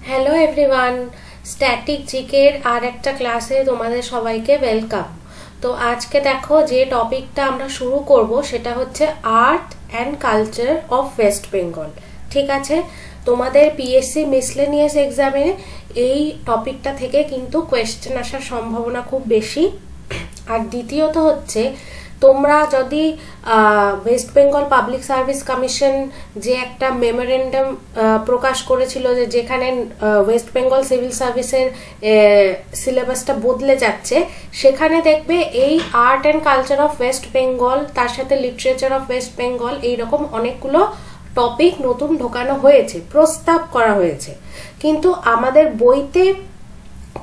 Hello everyone, static জিকের আর একটা ক্লাসে তোমাদের সবাইকে ওয়েলকাম। তো আজকে দেখো যে টপিকটা আমরা শুরু করব সেটা হচ্ছে art and culture of West Bengal. ঠিক আছে, তোমাদের পিএসসি মিসলেনিয়াস এক্সামে এই টপিকটা থেকে কিন্তু কোয়েশ্চেন আসার সম্ভাবনা খুব বেশি। আর দ্বিতীয়ত হচ্ছে তোমরা যদি West Bengal public service commission যে একটা মেমোরেন্ডাম প্রকাশ করেছিল যে যেখানে ওয়েস্ট বেঙ্গল সিভিল সার্ভিসের সিলেবাসটা বদলে যাচ্ছে, সেখানে দেখবে এই art and culture of West Bengal তার সাথে লিটারেচার অফ ওয়েস্ট বেঙ্গল এইরকম অনেকগুলো টপিক নতুন ঢোকানো হয়েছে, প্রস্তাব করা হয়েছে। কিন্তু আমাদের বইতে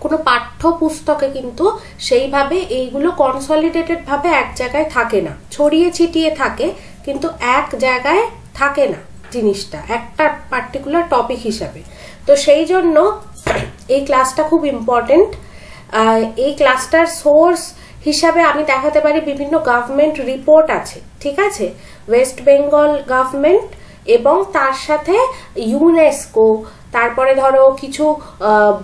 কোনো পাঠ্যপুস্তকে কিন্তু সেইভাবে এইগুলো কনসলিডেটেড ভাবে এক জায়গায় থাকে না, ছড়িয়ে ছিটিয়ে থাকে, কিন্তু এক জায়গায় থাকে না জিনিসটা একটা পার্টিকুলার টপিক হিসাবে। তো সেই জন্য এই ক্লাসটা খুব ইম্পর্টেন্ট। এই ক্লাসটার সোর্স হিসাবে আমি দেখাতে পারি বিভিন্ন গভর্নমেন্ট রিপোর্ট আছে। ঠিক আছে, ওয়েস্ট বেঙ্গল গভর্নমেন্ট এবং তার সাথে ইউনেস্কো, তারপরে ধরো কিছু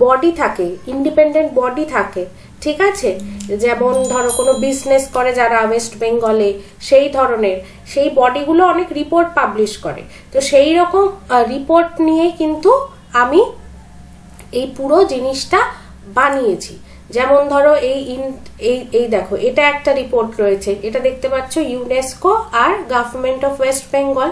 বডি থাকে, ইন্ডিপেন্ডেন্ট বডি থাকে। ঠিক আছে, যেমন ধরো কোনো বিজনেস করে যারা ওয়েস্ট বেঙ্গলে, সেই ধরনের সেই বডিগুলো অনেক রিপোর্ট পাবলিশ করে। তো সেই রকম রিপোর্ট নিয়ে কিন্তু আমি এই পুরো জিনিসটা বানিয়েছি। যেমন ধরো এই দেখো, এটা একটা রিপোর্ট রয়েছে, এটা দেখতে পাচ্ছ ইউনেস্কো আর গভর্নমেন্ট অফ ওয়েস্ট বেঙ্গল।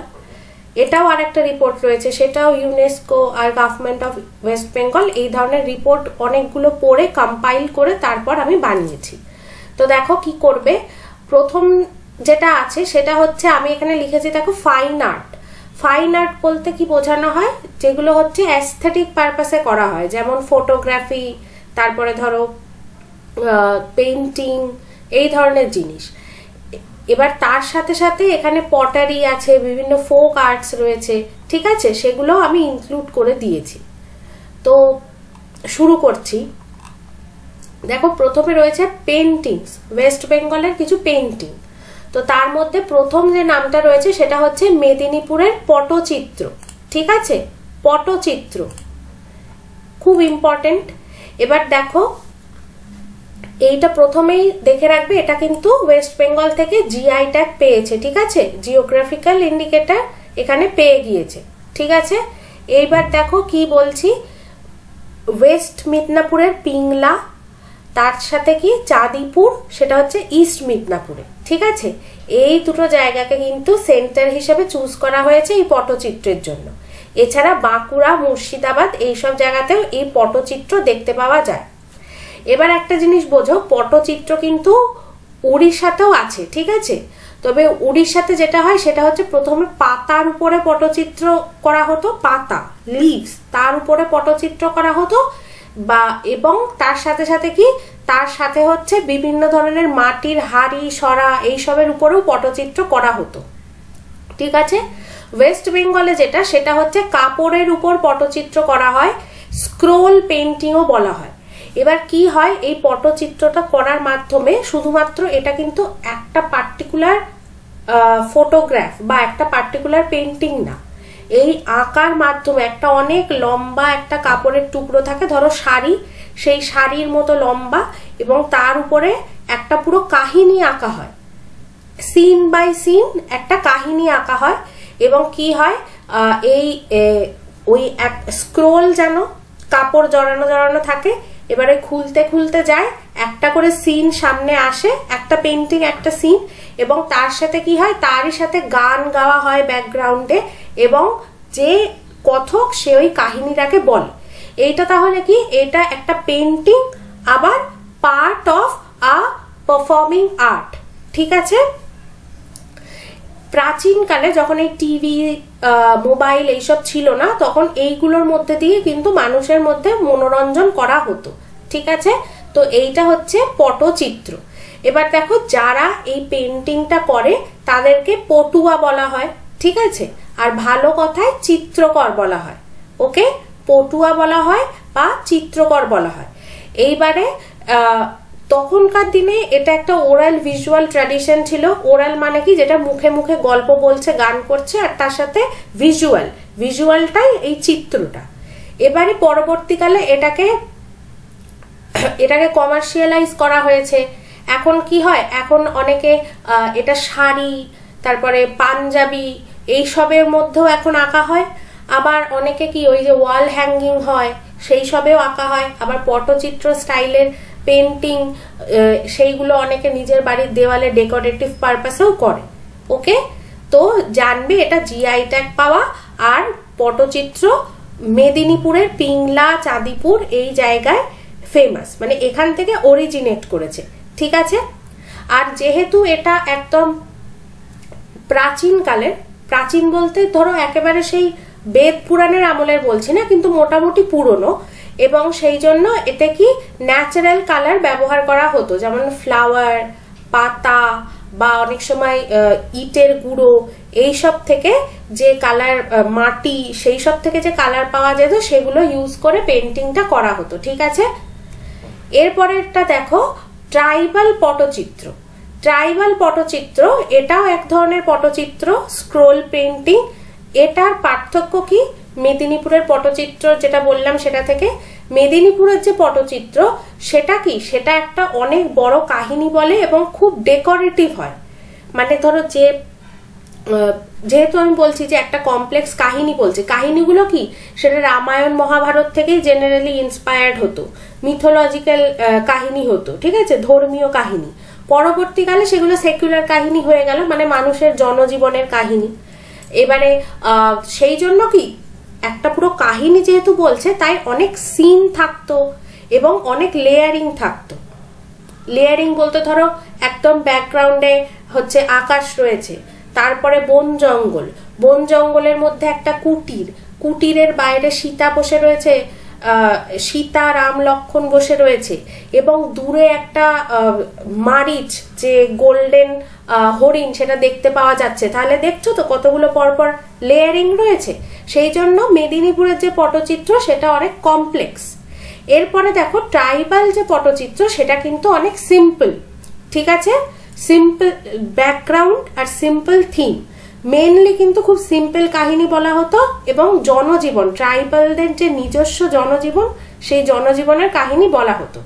এটাও আর একটা রিপোর্ট রয়েছে, সেটাও ইউনেস্কো আর গভর্নমেন্ট অফ ওয়েস্ট বেঙ্গল। এই ধরনের রিপোর্ট অনেকগুলো পড়ে কম্পাইল করে তারপর আমি বানিয়েছি। তো দেখো কি করবে, প্রথম যেটা আছে সেটা হচ্ছে আমি এখানে লিখেছি দেখো ফাইন আর্ট। ফাইন আর্ট বলতে কি বোঝানো হয়, যেগুলো হচ্ছে অ্যাস্থেটিক পারপাসে করা হয়, যেমন ফটোগ্রাফি, তারপরে ধরো পেইন্টিং, এই ধরনের জিনিস। এবার তার সাথে সাথে এখানে পটারি আছে, বিভিন্ন ফোক আর্টস রয়েছে। ঠিক আছে, সেগুলো আমি ইনক্লুড করে দিয়েছি। তো শুরু করছি। দেখো প্রথমে রয়েছে পেন্টিংস, ওয়েস্ট বেঙ্গলের কিছু পেন্টিং। তো তার মধ্যে প্রথম যে নামটা রয়েছে সেটা হচ্ছে মেদিনীপুরের পটচিত্র। ঠিক আছে, পটচিত্র খুব ইম্পর্টেন্ট। এবার দেখো এইটা প্রথমেই দেখে রাখবে, এটা কিন্তু ওয়েস্ট বেঙ্গল থেকে জিআই ট্যাগ পেয়েছে। ঠিক আছে, জিওগ্রাফিক্যাল ইন্ডিকেটর এখানে পেয়ে গিয়েছে। ঠিক আছে, এইবার দেখো কি বলছি, ওয়েস্ট মিদনাপুরের পিংলা, তার সাথে কি চাঁদিপুর, সেটা হচ্ছে ইস্ট মিদনাপুরে। ঠিক আছে, এই দুটো জায়গাকে কিন্তু সেন্টার হিসেবে চুজ করা হয়েছে এই পটচিত্রের জন্য। এছাড়া বাঁকুড়া, মুর্শিদাবাদ এইসব জায়গাতেও এই পটচিত্র দেখতে পাওয়া যায়। এবার একটা জিনিস বোঝো, পটচিত্র কিন্তু উড়িষ্যাতেও আছে। ঠিক আছে, তবে উড়িষ্যাতে যেটা হয় সেটা হচ্ছে প্রথমে পাতার উপরে পটচিত্র করা হতো, পাতা লিভস, তার উপরে পটচিত্র করা হতো, বা এবং তার সাথে সাথে কি, তার সাথে হচ্ছে বিভিন্ন ধরনের মাটির হাড়ি, সরা, এইসবের উপরেও পটচিত্র করা হতো। ঠিক আছে, ওয়েস্ট বেঙ্গলে যেটা সেটা হচ্ছে কাপড়ের উপর পটচিত্র করা হয়, স্ক্রোল পেইন্টিংও বলা হয়। এবার কি হয়, এই পটচিত্রটা করার মাধ্যমে শুধুমাত্র এটা কিন্তু একটা পার্টিকুলার ফটোগ্রাফ বা একটা পার্টিকুলার পেইন্টিং না, এই আঁকার মাধ্যমে একটা অনেক লম্বা একটা কাপড়ের টুকরো থাকে, ধরো শাড়ি, সেই শাড়ির মতো লম্বা, এবং তার উপরে একটা পুরো কাহিনী আঁকা হয়, সিন বাই সিন একটা কাহিনী আঁকা হয়। এবং কি হয়, এই ওই এক স্ক্রোল যেন কাপড় জড়ানো জড়ানো থাকে, এবারে খুলতে খুলতে যায়, একটা করে সিন সামনে আসে, একটা পেইন্টিং একটা সিন, এবং তার সাথে কি হয়, তারই সাথে গান গাওয়া হয় ব্যাকগ্রাউন্ডে, এবং যে কথক সে ওই কাহিনীটাকে বলে। এইটা তাহলে কি, এটা একটা পেইন্টিং, আবার part of a performing art. ঠিক আছে, প্রাচীনকালে যখন এই টিভি, মোবাইল এইসব ছিল না, তখন এইগুলোর মধ্যে দিয়ে কিন্তু মানুষের মধ্যে মনোরঞ্জন করা হতো। ঠিক আছে, তো এইটা হচ্ছে পটচিত্র। এবার দেখো যারা এই পেইন্টিংটা করে তাদেরকে পটুয়া বলা হয়। ঠিক আছে, আর ভালো কথায় চিত্রকর বলা হয়। ওকে, পটুয়া বলা হয় বা চিত্রকর বলা হয়। এইবারে তখনকার দিনে এটা একটা ওরাল ভিজুয়াল ট্র্যাডিশন ছিল। ওরাল মানে কি, যেটা মুখে মুখে গল্প বলছে, গান করছে, আর তার সাথে ভিজুয়ালটাই এই চিত্রটা। এবারে পরবর্তীকালে এটাকে কমার্শিয়ালাইজ করা হয়েছে। এখন কি হয়, এখন অনেকে এটা শাড়ি, তারপরে পাঞ্জাবি এইসবের মধ্যেও এখন আঁকা হয়। আবার অনেকে কি ওই যে ওয়াল হ্যাঙ্গিং হয় সেই সবেও আঁকা হয়। আবার পটচিত্র স্টাইলের পেন্টিং সেইগুলো অনেকে নিজের বাড়ির দেওয়ালে ডেকোরেটিভ পারপাসেও করে। ওকে, তো জানবে এটা জিআই ট্যাগ পাওয়া। আর পটচিত্র মেদিনীপুরের পিংলা, চাঁদিপুর এই জায়গায় ফেমাস, মানে এখান থেকে অরিজিনেট করেছে। ঠিক আছে, আর যেহেতু এটা একদম প্রাচীনকালের, প্রাচীন বলতে ধরো একেবারে সেই বেদ পুরাণের আমলের বলছি না, কিন্তু মোটামুটি পুরনো, এবং সেই জন্য এতে কি ন্যাচারাল কালার ব্যবহার করা হতো, যেমন ফ্লাওয়ার, পাতা বা অনেক সময় ইটের গুঁড়ো এইসব থেকে যে কালার, মাটি সেই সব থেকে যে কালার পাওয়া যেত সেগুলো ইউজ করে পেন্টিংটা করা হতো। ঠিক আছে, এরপরেরটা দেখো ট্রাইবাল পটচিত্র। ট্রাইবাল পটচিত্র এটাও এক ধরনের পটচিত্র, স্ক্রোল পেন্টিং। এটার পার্থক্য কি, মেদিনীপুরের পটচিত্র যেটা বললাম সেটা থেকে মেদিনীপুরের যে পটচিত্র সেটা কি, সেটা একটা অনেক বড় কাহিনী বলে এবং খুব ডেকোরেটিভ হয়। মানে ধরো যেহেতু আমি বলছি যে একটা কমপ্লেক্স কাহিনী বলছি, কাহিনীগুলো কি সেটা রামায়ণ মহাভারত থেকেই জেনারেলি ইন্সপায়ার্ড হতো, মিথোলজিক্যাল কাহিনী হতো। ঠিক আছে, ধর্মীয় কাহিনী। পরবর্তীকালে সেগুলো সেকুলার কাহিনী হয়ে গেল, মানে মানুষের জনজীবনের কাহিনী। এবারে সেই জন্য কি একটা পুরো কাহিনী যেহেতু বলছে, তাই অনেক সিন থাকতো এবং অনেক লেয়ারিং থাকতো। লেয়ারিং বলতে ধরো একদম ব্যাকগ্রাউন্ডে হচ্ছে আকাশ রয়েছে, তারপরে বন জঙ্গল, বন জঙ্গলের মধ্যে একটা কুটির, কুটিরের বাইরে সীতা বসে রয়েছে, সীতা রাম লক্ষণ বসে রয়েছে, এবং দূরে একটা মারিচ যে গোল্ডেন হরিণ সেটা দেখতে পাওয়া যাচ্ছে। তাহলে দেখছো তো কতগুলো পরপর লেয়ারিং রয়েছে। সেই জন্য মেদিনীপুরের যে পটচিত্র সেটা অনেক কমপ্লেক্স। এরপরে দেখো ট্রাইবাল যে পটচিত্র সেটা কিন্তু অনেক সিম্পল। ঠিক আছে, সিম্পল ব্যাকগ্রাউন্ড আর সিম্পল থিম, মেনলি কিন্তু খুব সিম্পল কাহিনী বলা হতো, এবং জনজীবন, ট্রাইবালদের যে নিজস্ব জনজীবন সেই জনজীবনের কাহিনী বলা হতো।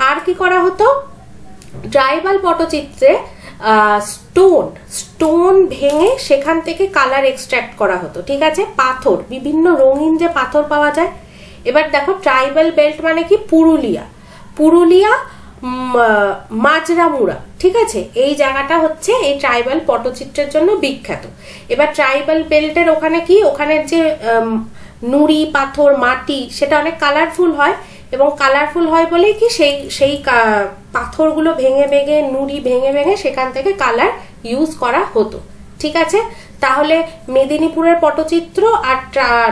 আর কি করা হতো, ট্রাইবাল পটচিত্রে স্টোন ভেঙে সেখান থেকে কালার এক্সট্রাক্ট করা হতো। ঠিক আছে, পাথর, বিভিন্ন রঙিন যে পাথর পাওয়া যায়। এবার দেখো ট্রাইবাল বেল্ট মানে কি, পুরুলিয়া মাজরামুড়া। ঠিক আছে, এই জায়গাটা হচ্ছে এই ট্রাইবাল পটচিত্রের জন্য বিখ্যাত। এবার ট্রাইবাল বেল্টের ওখানে কি, ওখানের যে নুড়ি পাথর মাটি সেটা অনেক কালারফুল হয়, এবং কালারফুল হয় বলে কি সেই পাথরগুলো ভেঙে ভেঙে, নুড়ি ভেঙে ভেঙে সেখান থেকে কালার ইউজ করা হতো। ঠিক আছে, তাহলে মেদিনীপুরের পটচিত্র আর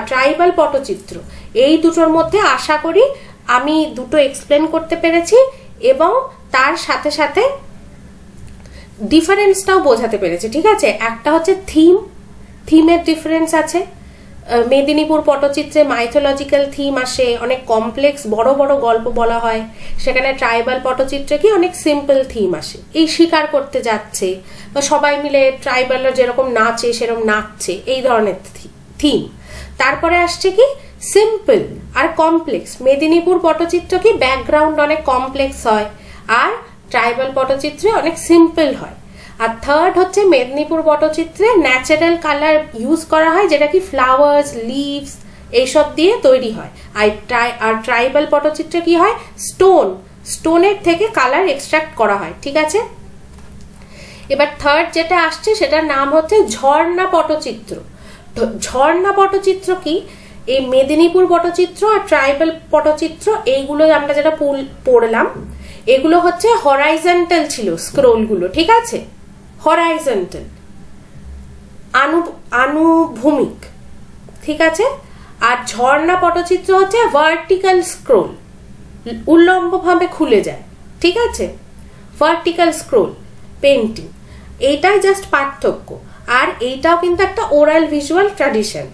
ট্রাইবাল পটচিত্র এই দুটোর মধ্যে আশা করি আমি দুটো এক্সপ্লেন করতে পেরেছি, এবং তার সাথে সাথে ডিফারেন্সটাও বোঝাতে পেরেছি। ঠিক আছে, একটা হচ্ছে থিমের ডিফারেন্স আছে। মেদিনীপুর পটচিত্রে মাইথোলজিক্যাল থিম আসে, অনেক কমপ্লেক্স বড় বড় গল্প বলা হয়। সেখানে ট্রাইবাল পটচিত্রে কি অনেক সিম্পল থিম আসে, এই শিকার করতে যাচ্ছে বা সবাই মিলে ট্রাইবালরা যেরকম নাচে সেরকম নাচছে, এই ধরনের থিম। তারপরে আসছে কি সিম্পল আর কমপ্লেক্স। মেদিনীপুর পটচিত্র কি ব্যাকগ্রাউন্ড অনেক কমপ্লেক্স হয়, আর ট্রাইবাল পটচিত্রে অনেক সিম্পল হয়। আর থার্ড হচ্ছে মেদিনীপুর পটচিত্রে ন্যাচারাল কালার ইউজ করা হয়, যেটা কি ফ্লাওয়ার্স, লিভস এইসব দিয়ে তৈরি হয়। আর ট্রাইবাল পটচিত্রে কি হয়, স্টোনের থেকে কালার এক্সট্রাক্ট করা হয়। ঠিক আছে, এবার থার্ড যেটা আসছে সেটার নাম হচ্ছে ঝর্ণা পটচিত্র। ঝর্ণা পটচিত্র কি, এই মেদিনীপুর পটচিত্র আর ট্রাইবাল পটচিত্র এইগুলো আমরা যেটা পড়লাম, এগুলো হচ্ছে হরাইজন্টাল ছিল স্ক্রোলগুলো। ঠিক আছে, হরাইজন্টাল, আনুভূমিক। ঠিক আছে, আর ঝর্ণা পটচিত্র হচ্ছে ভার্টিক্যাল স্ক্রোল, উল্লম্বভাবে খুলে যায়। ঠিক আছে, ভার্টিক্যাল স্ক্রোল পেন্টিং, এইটাই জাস্ট পার্থক্য। আর এইটাও কিন্তু একটা ওরাল ভিজুয়াল ট্র্যাডিশন,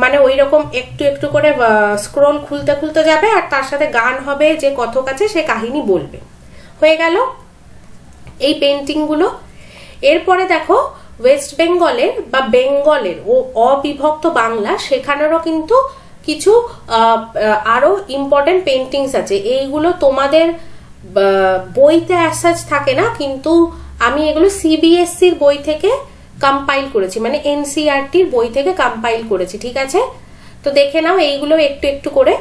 মানে ওই রকম একটু একটু করে স্ক্রোল খুলতে খুলতে যাবে, আর তার সাথে গান হবে, যে কথক আছে সে কাহিনী বলবে। হয়ে গেল এই পেন্টিং গুলো। এরপরে দেখো ওয়েস্ট বেঙ্গলের বা বেঙ্গলের ও অবিভক্ত বাংলা, সেখানেরও কিন্তু কিছু আরো ইম্পর্টেন্ট পেন্টিংস আছে, এইগুলো তোমাদের বইতে অ্যাসাজ থাকে না, কিন্তু আমি এগুলো সিবিএসসির বই থেকে কম্পাইল করেছি, মানে এনসিইআরটির বই থেকে কম্পাইল করেছি, ঠিক আছে? তো দেখে নাও এইগুলো একটু একটু করে।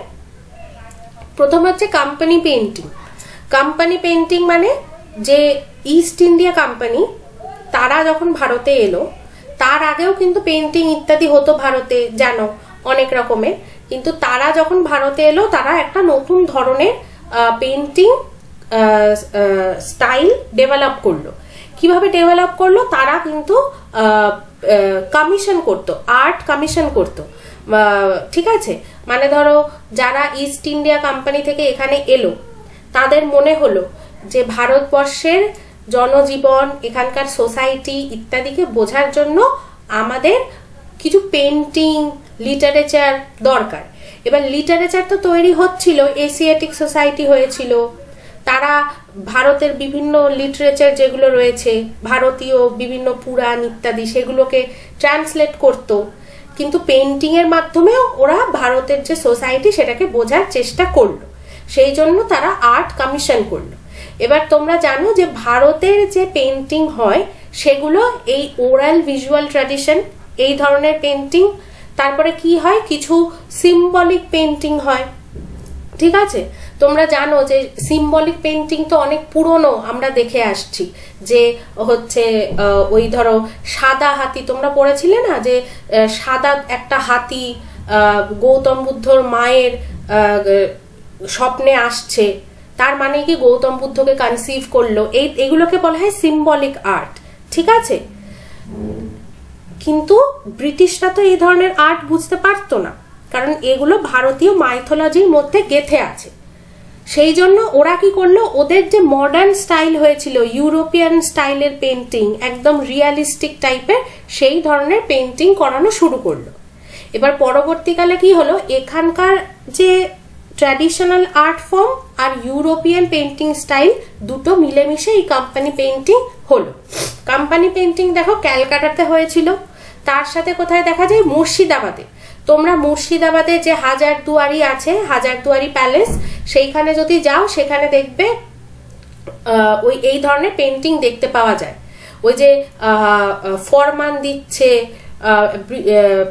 প্রথম হচ্ছে কোম্পানি পেন্টিং। কোম্পানি পেন্টিং মানে যে ইস্ট ইন্ডিয়া কোম্পানি তারা যখন ভারতে এলো, তার আগেও কিন্তু পেন্টিং ইত্যাদি হতো ভারতে, জানো অনেক রকমের, কিন্তু তারা যখন ভারতে এলো তারা একটা নতুন ধরনের পেন্টিং স্টাইল ডেভেলপ করলো। কিভাবে ডেভেলপ করলো? তারা কিন্তু কমিশন করতো, আর্ট কমিশন করতো, ঠিক আছে? মানে ধরো যারা ইস্ট ইন্ডিয়া কোম্পানি থেকে এখানে এলো, তাদের মনে হলো যে ভারতবর্ষের জনজীবন, এখানকার সোসাইটি ইত্যাদিকে বোঝার জন্য আমাদের কিছু পেন্টিং লিটারেচার দরকার। এবার লিটারেচার তো তৈরি হচ্ছিল, এশিয়াটিক সোসাইটি হয়েছিল, তারা ভারতের বিভিন্ন লিটারেচার যেগুলো রয়েছে, ভারতীয় বিভিন্ন পুরাণ ইত্যাদি, সেগুলোকে ট্রান্সলেট করত, কিন্তু পেন্টিং এর মাধ্যমেও ওরা ভারতের যে সোসাইটি সেটাকে বোঝার চেষ্টা করলো, সেই জন্য তারা আর্ট কমিশন করলো। এবার তোমরা জানো যে ভারতের যে পেন্টিং হয় সেগুলো এই ওরাল ভিজুয়াল ট্র্যাডিশন, এই ধরনের পেন্টিং। তারপরে কি হয়, কিছু সিম্বলিক পেন্টিং হয়, ঠিক আছে? তোমরা জানো যে সিম্বলিক পেন্টিং তো অনেক পুরনো আমরা দেখে আসছি, যে হচ্ছে ওই ধরো সাদা হাতি, তোমরা পড়েছিলে না যে সাদা একটা হাতি গৌতম বুদ্ধর মায়ের স্বপ্নে আসছে, তার মানে কি গৌতম বুদ্ধকে কনসিভ করলো, এইগুলোকে বলা হয় সিম্বলিক আর্ট, ঠিক আছে? কিন্তু ব্রিটিশরা তো এই ধরনের আর্ট বুঝতে পারতো না, কারণ এগুলো ভারতীয় মাইথোলজির মধ্যে গেঁথে আছে। সেই জন্য ওরা কি করলো, ওদের যে মডার্ন স্টাইল হয়েছিল, ইউরোপিয়ান স্টাইলের পেন্টিং, একদম রিয়ালিস্টিক টাইপের, সেই ধরনের পেন্টিং করানো শুরু করলো। এবার পরবর্তীকালে কি হলো, এখানকার যে ট্র্যাডিশনাল আর্ট ফর্ম আর ইউরোপিয়ান পেন্টিং স্টাইল দুটো মিলেমিশে এই কোম্পানি পেন্টিং হলো। কোম্পানি পেন্টিং দেখো ক্যালকাটাতে হয়েছিল, তার সাথে কোথায় দেখা যায়, মুর্শিদাবাদে। তোমরা মুর্শিদাবাদে যে হাজারদুয়ারি আছে, হাজারদুয়ারি প্যালেস, সেইখানে যদি যাও সেখানে দেখবে ওই এই ধরনের পেন্টিং দেখতে পাওয়া যায়। ওই যে ফরমান দিচ্ছে,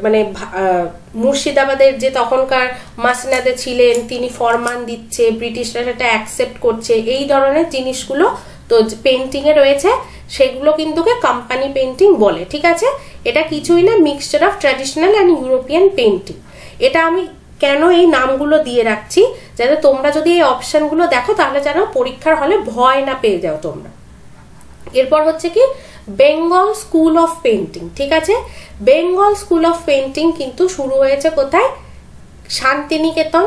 মানে মুর্শিদাবাদের যে তখনকার মাসনাদে ছিলেন তিনি ফরমান দিচ্ছে, ব্রিটিশরা সেটা অ্যাকসেপ্ট করছে, এই ধরনের জিনিসগুলো তো পেন্টিং এ রয়েছে, সেগুলো কিন্তু কোম্পানি পেন্টিং বলে, ঠিক আছে? এটা কিছুই না, mixture of traditional and European painting. এটা আমি কেন এই নামগুলো দিয়ে রাখছি, যাতে তোমরা যদি এই অপশনগুলো দেখো তাহলে যেন পরীক্ষার হলে ভয় না পেয়ে যাও তোমরা। এরপর হচ্ছে কি বেঙ্গল স্কুল অফ পেন্টিং, ঠিক আছে? বেঙ্গল স্কুল অফ পেন্টিং কিন্তু শুরু হয়েছে কোথায়, শান্তিনিকেতন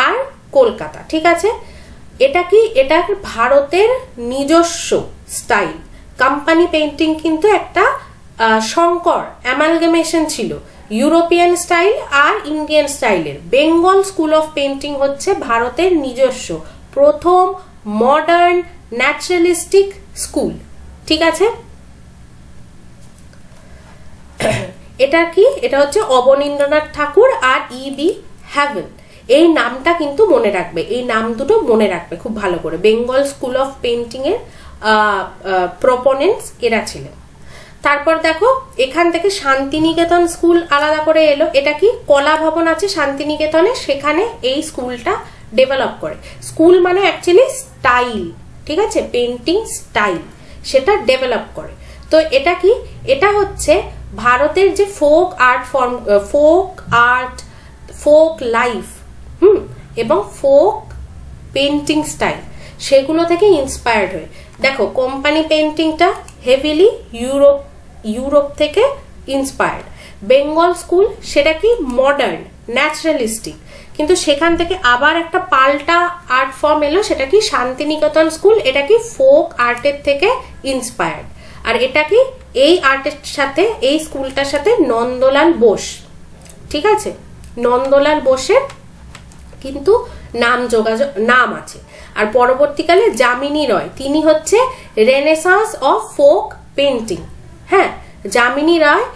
আর কলকাতা, ঠিক আছে? এটা কি, এটা ভারতের নিজস্ব স্টাইল। কোম্পানি পেন্টিং কিন্তু একটা সংকর অ্যামালগামেশন ছিল ইউরোপিয়ান স্টাইল আর ইন্ডিয়ান স্টাইলের। বেঙ্গল স্কুল অফ পেন্টিং হচ্ছে ভারতের নিজস্ব প্রথম মডার্ন ন্যাচারালিস্টিক স্কুল, ঠিক আছে? এটা কি, এটা হচ্ছে অবনীন্দ্রনাথ ঠাকুর আর E.B. হ্যাভেল, এই নামটা কিন্তু মনে রাখবে, এই নাম দুটো মনে রাখবে খুব ভালো করে। বেঙ্গল স্কুল অফ পেন্টিং এর প্রপোনেন্টস এরা ছিলেন। তারপর দেখো এখান থেকে শান্তিনিকেতন স্কুল আলাদা করে এলো। এটা কি, কলা ভবন আছে শান্তিনিকেতনে, সেখানে এই স্কুলটা ডেভেলপ করে। স্কুল মানে অ্যাকচুয়ালি স্টাইল, ঠিক আছে? পেন্টিং স্টাইল সেটা ডেভেলপ করে। তো এটা কি, এটা হচ্ছে ভারতের যে folk art form, folk art, folk life, এবং ফোক পেন্টিং স্টাইল, সেগুলো থেকে ইন্সপায়ার্ড হয়ে। দেখো কোম্পানি পেন্টিংটা হেভিলি ইউরোপ থেকে ইন্সপায়ার্ড। বেঙ্গল স্কুল সেটা কি মডার্ন ন্যাচারালিস্টিক, কিন্তু সেখান থেকে আবার একটা পাল্টা আর্ট ফর্ম এলো, সেটা কি শান্তিনিকেতন স্কুল, এটা কি ফোক আর্টের থেকে ইন্সপায়ার্ড। আর এটা কি, এই আর্টের সাথে, এই স্কুলটার সাথে নন্দলাল বোস, ঠিক আছে? নন্দলাল বোসের কিন্তু নাম আছে। আর পরবর্তীকালে যামিনী রয়, তিনি হচ্ছে রেনেসাঁস অফ ফোক পেন্টিং। হ্যাঁ, যামিনী রায়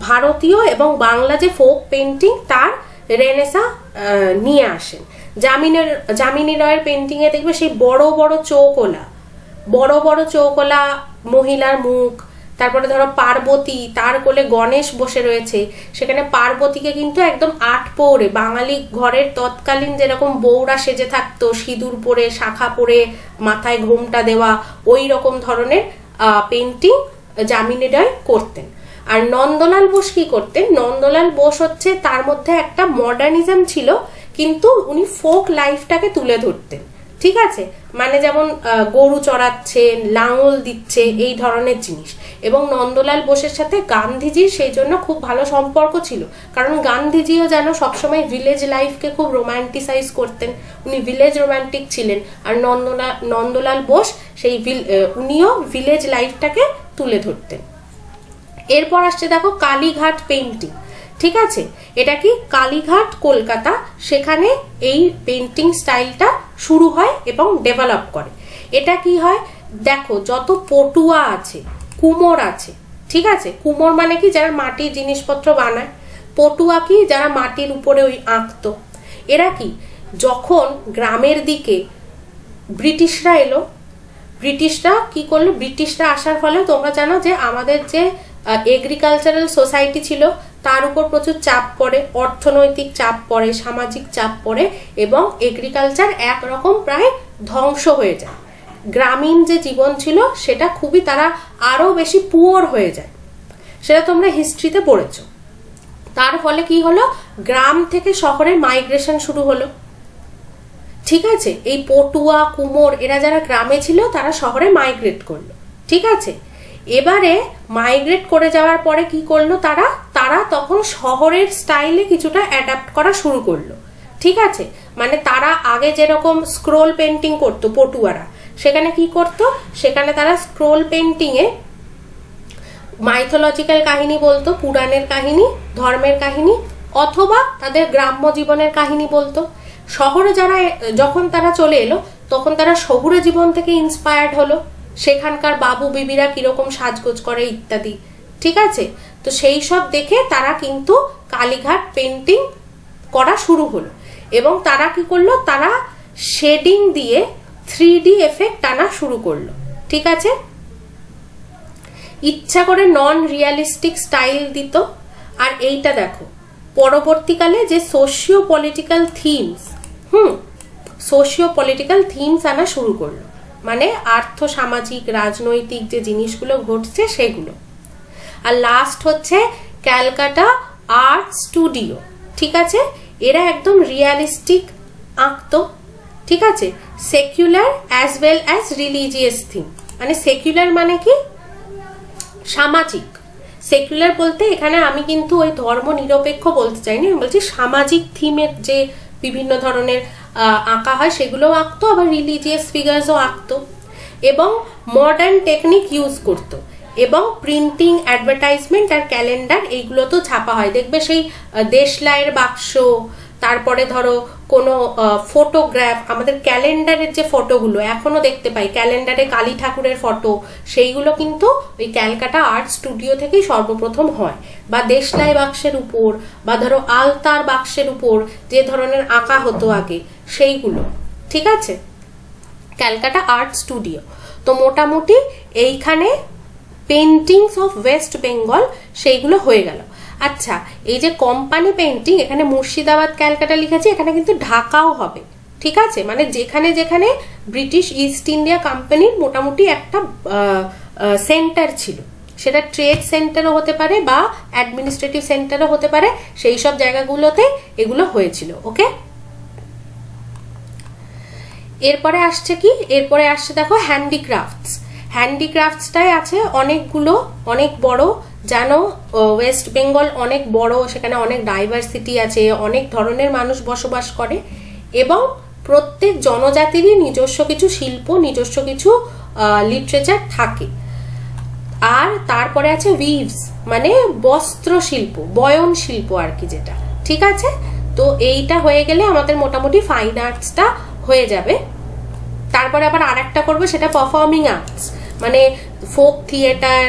ভারতীয় এবং বাংলা যে ফোক পেন্টিং তার রেনেসা নিয়ে আসেন। যামিনী রায়ের পেন্টিং এ দেখবে সেই বড় বড় চৌকোলা মহিলার মুখ, তারপরে ধরো পার্বতী, তার কোলে গণেশ বসে রয়েছে, সেখানে পার্বতীকে কিন্তু একদম আটপৌরে বাঙালি ঘরের তৎকালীন যেরকম বউরা সেজে থাকতো, সিঁদুর পরে, শাখা পরে, মাথায় ঘোমটা দেওয়া, ওই রকম ধরনের পেন্টিং যামিনী রায় করতেন। আর নন্দলাল বোস কি করতেন? নন্দলাল বোস হচ্ছে তার মধ্যে একটা মডার্নিজম ছিল, কিন্তু উনি ফোক লাইফটাকে তুলে ধরতেন, ঠিক আছে? মানে যেমন গরু চড়াচ্ছে, লাঙল দিচ্ছে, এই ধরনের জিনিস। এবং নন্দলাল বোসের সাথে গান্ধীজির সেই জন্য খুব ভালো সম্পর্ক ছিল, কারণ গান্ধীজিও যেন সবসময় ভিলেজ লাইফকে খুব রোম্যান্টিসাইজ করতেন, উনি ভিলেজ রোম্যান্টিক ছিলেন। আর নন্দলাল বোস সেই উনিও ভিলেজ লাইফটাকে তুলে ধরতেন। এরপর আসছে দেখো কালীঘাট পেন্টিং, ঠিক আছে? এটা কি কালীঘাট, কলকাতা, সেখানে এই পেন্টিং স্টাইলটা শুরু হয় এবং ডেভেলপ করে। এটা কি হয় দেখো, যত পটুয়া আছে, কুমোর আছে, ঠিক আছে? কুমোর মানে কি? যারা মাটির জিনিসপত্র বানায়। পটুয়া কি? যারা মাটির উপরে ওই আঁকতো। এরা কি, যখন গ্রামের দিকে ব্রিটিশরা এলো, ব্রিটিশরা কি করলো? ব্রিটিশরা আসার ফলে তোমরা জানো যে আমাদের যে এগ্রিকালচারাল সোসাইটি ছিল তার উপর প্রচুর চাপ পড়ে, অর্থনৈতিক চাপ পড়ে, সামাজিক চাপ পড়ে, এবং এগ্রিকালচার একরকম প্রায় ধ্বংস হয়ে যায়। গ্রামীণ যে জীবন ছিল সেটা খুবই, তারা আরো বেশি পুয়ার হয়ে যায়, সেটা তোমরা হিস্ট্রিতে পড়েছো। তার ফলে কি হলো? গ্রাম থেকে শহরে মাইগ্রেশন শুরু হলো, ঠিক আছে? এই পটুয়া, কুমোর, এরা যারা গ্রামে ছিল তারা শহরে মাইগ্রেট করলো, ঠিক আছে? এবারে মাইগ্রেট করে যাওয়ার পরে কি করলো তারা তখন শহরের স্টাইলে কিছুটা অ্যাডাপ্ট করা শুরু করলো, ঠিক আছে? মানে তারা আগে যেরকম স্ক্রোল পেন্টিং করতো পটুয়ারা, সেখানে কি করতো? সেখানে তারা স্ক্রোল পেন্টিং এ মাইথোলজিক্যাল কাহিনী বলতো, পুরাণের কাহিনী, ধর্মের কাহিনী, অথবা তাদের গ্রাম্য জীবনের কাহিনী বলতো। শহরে যখন তারা চলে এলো, তখন তারা শহুরে জীবন থেকে ইন্সপায়ার্ড হলো, সেখানকার বাবু বিবিরা কিরকম সাজগোজ করে ইত্যাদি, ঠিক আছে? তো সেই সব দেখে তারা কিন্তু কালীঘাট পেন্টিং করা শুরু হলো। এবং তারা কি করলো? তারা শেডিং দিয়ে 3D এফেক্ট আনা শুরু করলো, ঠিক আছে? ইচ্ছা করে নন রিয়ালিস্টিক স্টাইল দিত। আর এইটা দেখো, পরবর্তীকালে যে সোশিও পলিটিক্যাল থিমস আনা শুরু করলো, মানে আর্থ সামাজিক রাজনৈতিক যে জিনিসগুলো ঘটছে সেগুলো। আর লাস্ট হচ্ছে ক্যালকাটা আর্ট স্টুডিও, ঠিক আছে? এরা একদম রিয়ালিস্টিক আঁকতো, ঠিক আছে? Secular as well as religious theme. মানে সেকুলার মানে কি? সামাজিক। সেকুলার বলতে এখানে আমি কিন্তু ওই ধর্ম নিরপেক্ষ বলতে চাইনি, আমি বলছি সামাজিক থিমের যে বিভিন্ন ধরনের আঁকা হয় সেগুলোও আঁকতো, আবার রিলিজিয়াস ফিগার্সও আঁকতো, এবং মডার্ন টেকনিক ইউজ করতো। এবং প্রিন্টিং, অ্যাডভার্টাইজমেন্ট আর ক্যালেন্ডার এইগুলো তো ছাপা হয়, দেখবে সেই দেশলাইয়ের বাক্স, তারপরে ধরো কোনো ফটোগ্রাফ, আমাদের ক্যালেন্ডারের যে ফটোগুলো এখনো দেখতে পাই, ক্যালেন্ডারে কালী ঠাকুরের ফটো, সেইগুলো কিন্তু ওই ক্যালকাটা আর্ট স্টুডিও থেকেই সর্বপ্রথম হয়। বা দেশলাই বাক্সের উপর, বা ধরো আলতার বাক্সের উপর যে ধরনের আঁকা হতো আগে, সেইগুলো, ঠিক আছে? Calcutta art studio. তো মোটামুটি এইখানে পেন্টিংস অফ ওয়েস্ট বেঙ্গল সেইগুলো হয়ে গেল। আচ্ছা, এই যে কোম্পানি পেন্টিং, এখানে মুর্শিদাবাদ, ক্যালকাটা লিখেছি, এখানে কিন্তু ঢাকাও হবে, ঠিক আছে? মানে যেখানে যেখানে ব্রিটিশ ইস্ট ইন্ডিয়া কোম্পানির মোটামুটি একটা সেন্টার ছিল, সেটা ট্রেড সেন্টারও হতে পারে বা অ্যাডমিনিস্ট্রেটিভ সেন্টারও হতে পারে, সেই সব জায়গাগুলোতে এগুলো হয়েছিল। ওকে, এরপরে আসছে কি? এরপরে আসছে দেখো হ্যান্ডিক্রাফটস। হ্যান্ডিক্রাফটসটাই আছে অনেকগুলো, অনেক বড়, জানো ওয়েস্ট বেঙ্গল অনেক বড়, সেখানে অনেক ডাইভার্সিটি আছে, অনেক ধরনের মানুষ বসবাস করে, এবং প্রত্যেক জনজাতিরই নিজস্ব কিছু শিল্প, নিজস্ব কিছু লিটারেচার থাকে। আর তারপরে আছে উইভস, মানে বস্ত্র শিল্প, বয়ন শিল্প আর কি, যেটা, ঠিক আছে? তো এইটা হয়ে গেলে আমাদের মোটামুটি ফাইন আর্টসটা হয়ে যাবে। তারপরে আবার আরেকটা করবো, সেটা পারফর্মিং আর্টস, মানে folk theatre,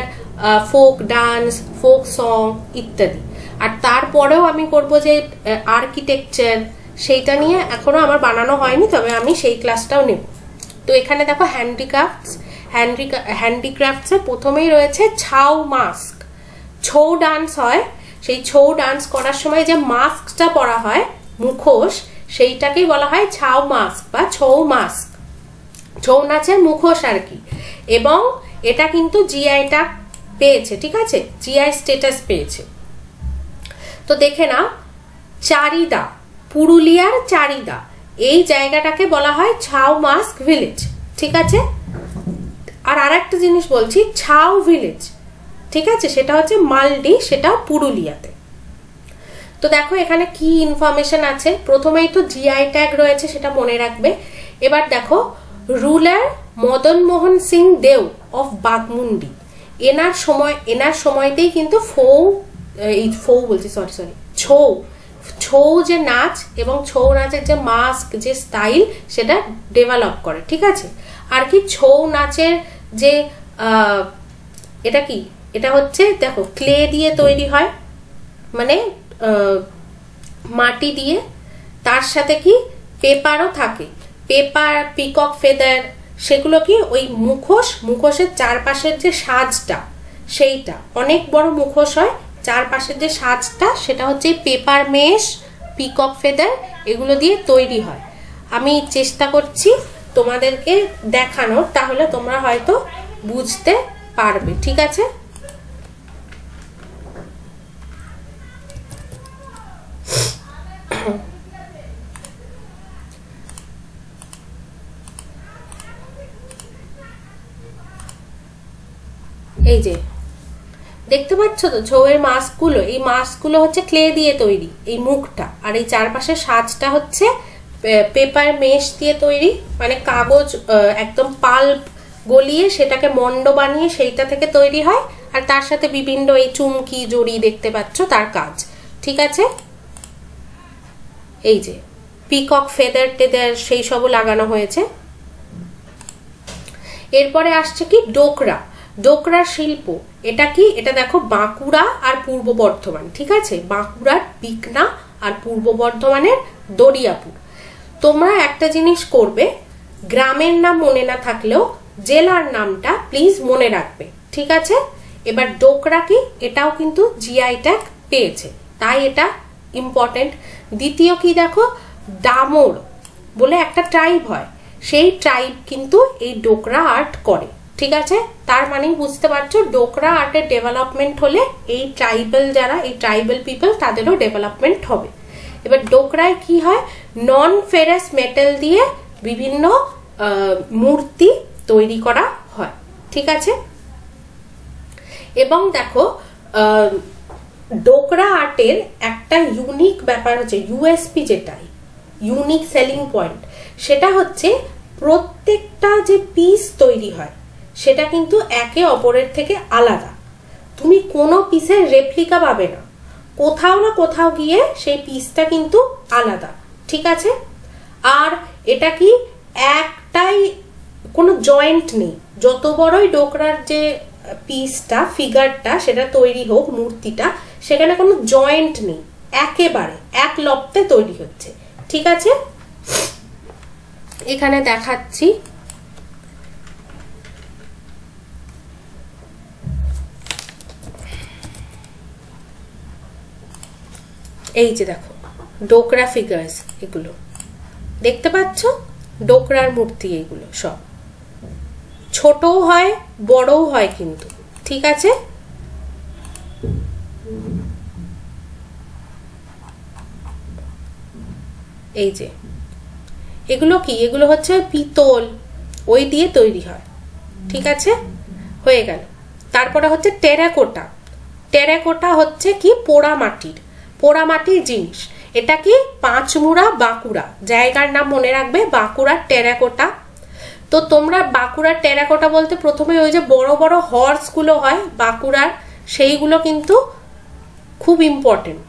folk dance, folk song ইত্যাদি। আর তারপরেও আমি করব যে আর্কিটেকচার, সেইটা নিয়ে এখনো আমার বানানো হয়নি, তবে আমি সেই ক্লাসটাও নেব। তো এখানে দেখো হ্যান্ডিক্রাফটসে প্রথমেই রয়েছে ছাউ মাস্ক। ছৌ ডান্স হয়, সেই ছৌ ডান্স করার সময় যে মাস্কটা পরা হয়, মুখোশ, সেইটাকেই বলা হয় ছাউ মাস্ক বা ছৌ মাস্ক, ছৌ নাচের মুখোশ আর কি। এবং এটা কিন্তু জিআইটা পেয়েছে, ঠিক আছে, জিআই স্ট্যাটাস পেয়েছে। তো দেখে নাও, চারিদা, পুরুলিয়ার চারিদা, এই জায়গাটাকে বলা হয় ছাউ মাস্ক ভিলেজ, ঠিক আছে। আর আরেকটা জিনিস বলছি, ছাউ ভিলেজ, ঠিক আছে, সেটা হচ্ছে মালডি, সেটা পুরুলিয়াতে। তো দেখো এখানে কি ইনফরমেশন আছে। প্রথমেই তো জিআই ট্যাগ রয়েছে, সেটা মনে রাখবে। এবার দেখো, রুলার মদন মোহন সিং দেও অফ বাঘমুন্ডি, এনার সময়তেই কিন্তু ছৌ যে নাচ এবং ছৌ নাচের যে মাস্ক, যে স্টাইল, সেটা ডেভেলপ করে, ঠিক আছে। আর কি ছৌ নাচের যে এটা কি, এটা হচ্ছে দেখো ক্লে দিয়ে তৈরি হয়, মানে মাটি দিয়ে, তার সাথে কি পেপারও থাকে, পেপার, পিকক ফেদার, সেগুলো কি ওই মুখোশের চারপাশের যে সাজটা, সেইটা অনেক বড় মুখোশ হয়, চারপাশের যে সাজটা সেটা হচ্ছে পেপার মেশ, পিকক ফেদার, এগুলো দিয়ে তৈরি হয়। আমি চেষ্টা করছি তোমাদেরকে দেখানোর, তাহলে তোমরা হয়তো বুঝতে পারবে, ঠিক আছে। এই যে দেখতে পাচ্ছ তো ছৌয়ের মাস্কগুলো, এই মাস্কগুলো হচ্ছে ক্লে দিয়ে তৈরি, এই মুখটা, আর এই চারপাশের সাজটা হচ্ছে পেপার মেশ দিয়ে তৈরি, মানে কাগজ একদম পাল্প গলিয়ে সেটাকে মন্ড বানিয়ে সেইটা থেকে তৈরি হয়, আর তার সাথে বিভিন্ন এই চুমকি জড়ি দেখতে পাচ্ছ তার কাজ, ঠিক আছে। এই যে পিকক ফেদার টেদার সেই সবও লাগানো হয়েছে। এরপরে আসছে কি ডোকরা, ডোকরা শিল্প। এটা কি, এটা দেখো বাঁকুড়া আর পূর্ব বর্ধমান, ঠিক আছে, বাঁকুড়ার বিকনা আর পূর্ব বর্ধমানের দরিয়াপুর। তোমরা একটা জিনিস করবে, গ্রামের নাম মনে না থাকলেও জেলার নামটা প্লিজ মনে রাখবে, ঠিক আছে। এবার ডোকরা কি, এটাও কিন্তু জিআই ট্যাগ পেয়েছে, তাই এটা ইম্পর্টেন্ট। দ্বিতীয় কি দেখো, ডামোর বলে একটা ট্রাইব হয়, সেই ট্রাইব কিন্তু এই ডোকরা আর্ট করে, ঠিক আছে। তার মানেই বুঝতে পারছো ডোকরা আর্টের ডেভেলপমেন্ট হলে এই ট্রাইবাল যারা, এই ট্রাইবাল পিপল, তাদেরও ডেভেলপমেন্ট হবে। এবার ডোকরায় কি হয়, নন ফেরাস মেটাল দিয়ে বিভিন্ন মূর্তি তৈরি করা হয়, ঠিক আছে। এবং দেখো ডোকরা আর্টের একটা ইউনিক ব্যাপার হচ্ছে, ইউএসপি যেটাই ইউনিক সেলিং পয়েন্ট, সেটা হচ্ছে প্রত্যেকটা যে পিস তৈরি হয় সেটা কিন্তু একে অপরের থেকে আলাদা। তুমি কোনো পিসের রেপ্লিকা পাবে না, কোথাও না কোথাও গিয়ে সেই পিসটা কিন্তু আলাদা, ঠিক আছে। আর এটা কি একটাই, কোনো জয়েন্ট নেই, যত বড়ই ডোকরার যে পিসটা, ফিগারটা সেটা তৈরি হোক, মূর্তিটা, সেখানে কোনো জয়েন্ট নেই, একেবারে এক লপ্তে তৈরি হচ্ছে, ঠিক আছে। এখানে দেখাচ্ছি, এই যে দেখো ডোকরা ফিগার্স, এগুলো দেখতে পাচ্ছ, ডোকরার মূর্তি, এগুলো সব ছোটও হয় বড়ও হয় কিন্তু, ঠিক আছে। এই যে এগুলো কি, এগুলো হচ্ছে পিতল, ওই দিয়ে তৈরি হয়, ঠিক আছে, হয়ে গেল। তারপরে হচ্ছে টেরাকোটা। টেরাকোটা হচ্ছে কি পোড়ামাটির জিনিস। এটা কি পাঁচমুড়া, বাঁকুড়া, জায়গার নাম মনে রাখবে, বাঁকুড়ার টেরাকোটা। তো তোমরা বাঁকুড়ার টেরাকোটা বলতে প্রথমে ওই যে বড় বড় হর্স গুলো হয় বাঁকুড়ার, সেইগুলো কিন্তু খুব ইম্পর্টেন্ট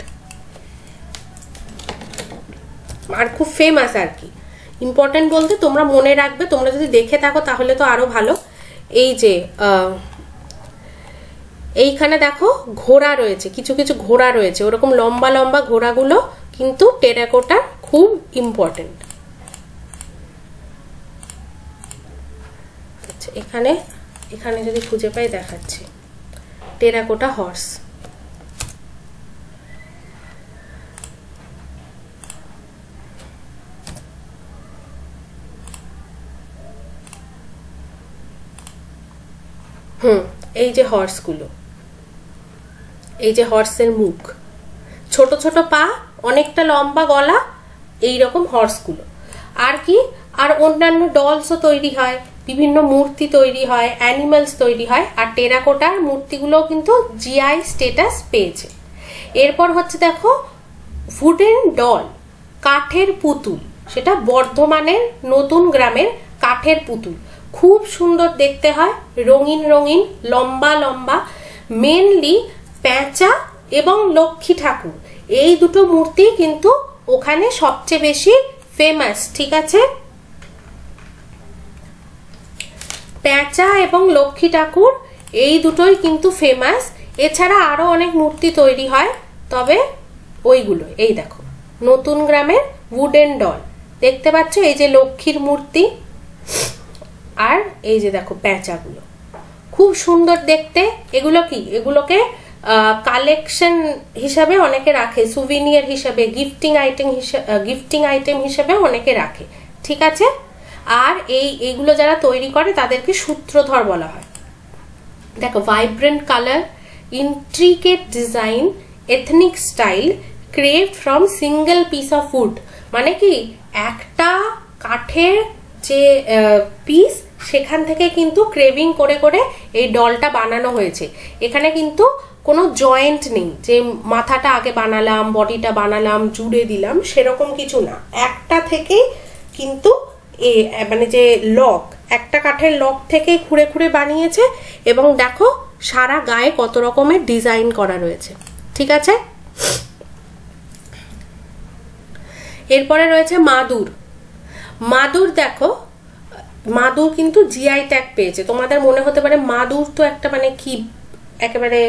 আর খুব ফেমাস আর কি। ইম্পর্টেন্ট বলতে তোমরা মনে রাখবে, তোমরা যদি দেখে থাকো তাহলে তো আরো ভালো। এই যে এইখানে দেখো ঘোড়া রয়েছে, কিছু কিছু ঘোড়া রয়েছে, ওরকম লম্বা লম্বা ঘোড়াগুলো কিন্তু টেরাকোটা খুব ইম্পর্টেন্ট। আচ্ছা এখানে এখানে যদি খুঁজে পাই দেখাচ্ছি, টেরাকোটা হর্স। এই যে হর্সগুলো, এই যে হর্সের মুখ, ছোট ছোট পা, অনেকটা লম্বা গলা, এই রকম হর্সগুলো। আর কি, আর অন্যান্য ডলসও তৈরি হয়, বিভিন্ন মূর্তি তৈরি হয়, অ্যানিমালস তৈরি হয়, আর টেরাকোটার মূর্তিগুলো কিন্তু জিআই স্ট্যাটাস পেয়েছে। এরপর হচ্ছে দেখো উডেন ডল, কাঠের পুতুল, সেটা বর্ধমানের নতুন গ্রামের কাঠের পুতুল, খুব সুন্দর দেখতে হয়, রঙিন রঙিন, লম্বা লম্বা। মেনলি প্যাঁচা এবং লক্ষ্মী ঠাকুর, এই দুটো মূর্তি কিন্তু ওখানে সবচেয়ে বেশি ফেমাস। ঠিক আছে, প্যাঁচা এবং লক্ষ্মী ঠাকুর এই দুটোই কিন্তু ফেমাস। এছাড়া আরো অনেক মূর্তি তৈরি হয়, তবে ওইগুলো এই দেখো নতুন গ্রামের উডেন ডল, দেখতে পাচ্ছ এই যে লক্ষ্মীর মূর্তি, আর এই যে দেখো প্যাঁচাগুলো, খুব সুন্দর দেখতে। এগুলো কি, এগুলোকে কালেকশন হিসাবে অনেকে রাখে, সুভিনিয়ার হিসাবে, গিফটিং আইটেম হিসাবে অনেকে রাখে। ঠিক আছে, আর এইগুলো যারা তৈরি করে তাদেরকে সূত্রধর বলা হয়। দেখো vibrant colour, intricate design, ethnic style, carved from single piece of wood, মানে কি একটা কাঠের যে পিস, সেখান থেকে কিন্তু ক্রেভিং করে করে এই ডলটা বানানো হয়েছে। এখানে কিন্তু কোনো জয়েন্ট নেই যে মাথাটা আগে বানালাম, বডিটা বানালাম, জুড়ে দিলাম, সেরকম কিছু না। একটা থেকেই কিন্তু মানে যে লক, একটা কাঠের লক থেকে খুঁড়ে খুঁড়ে বানিয়েছে, এবং দেখো সারা গায়ে কত রকমের ডিজাইন করা রয়েছে। ঠিক আছে, এরপরে রয়েছে মাদুর। মাদুর দেখো, মাদুর কিন্তু জিআই ট্যাগ পেয়েছে। তোমাদের মনে হতে পারে মাদুর তো একটা মানে কি, একেবারে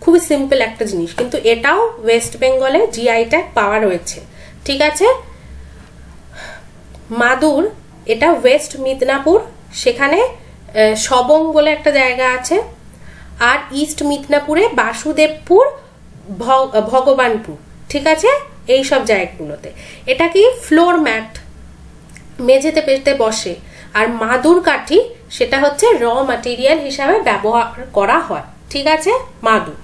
খুবই সিম্পল একটা জিনিস, কিন্তু এটাও ওয়েস্ট বেঙ্গলে জিআই ট্যাগ পাওয়া রয়েছে। ঠিক আছে, মাদুর এটা ওয়েস্ট মিদনাপুর, সেখানে সবং বলে একটা জায়গা আছে, আর ইস্ট মিদনাপুরে বাসুদেবপুর, ভগবানপুর। ঠিক আছে, এই সব জায়গাগুলোতে এটা কি ফ্লোর ম্যাট, মেঝেতে পেতে বসে। আর মাদুর কাঠি সেটা হচ্ছে র ম্যাটেরিয়াল হিসাবে ব্যবহার করা হয়। ঠিক আছে, মাদুর।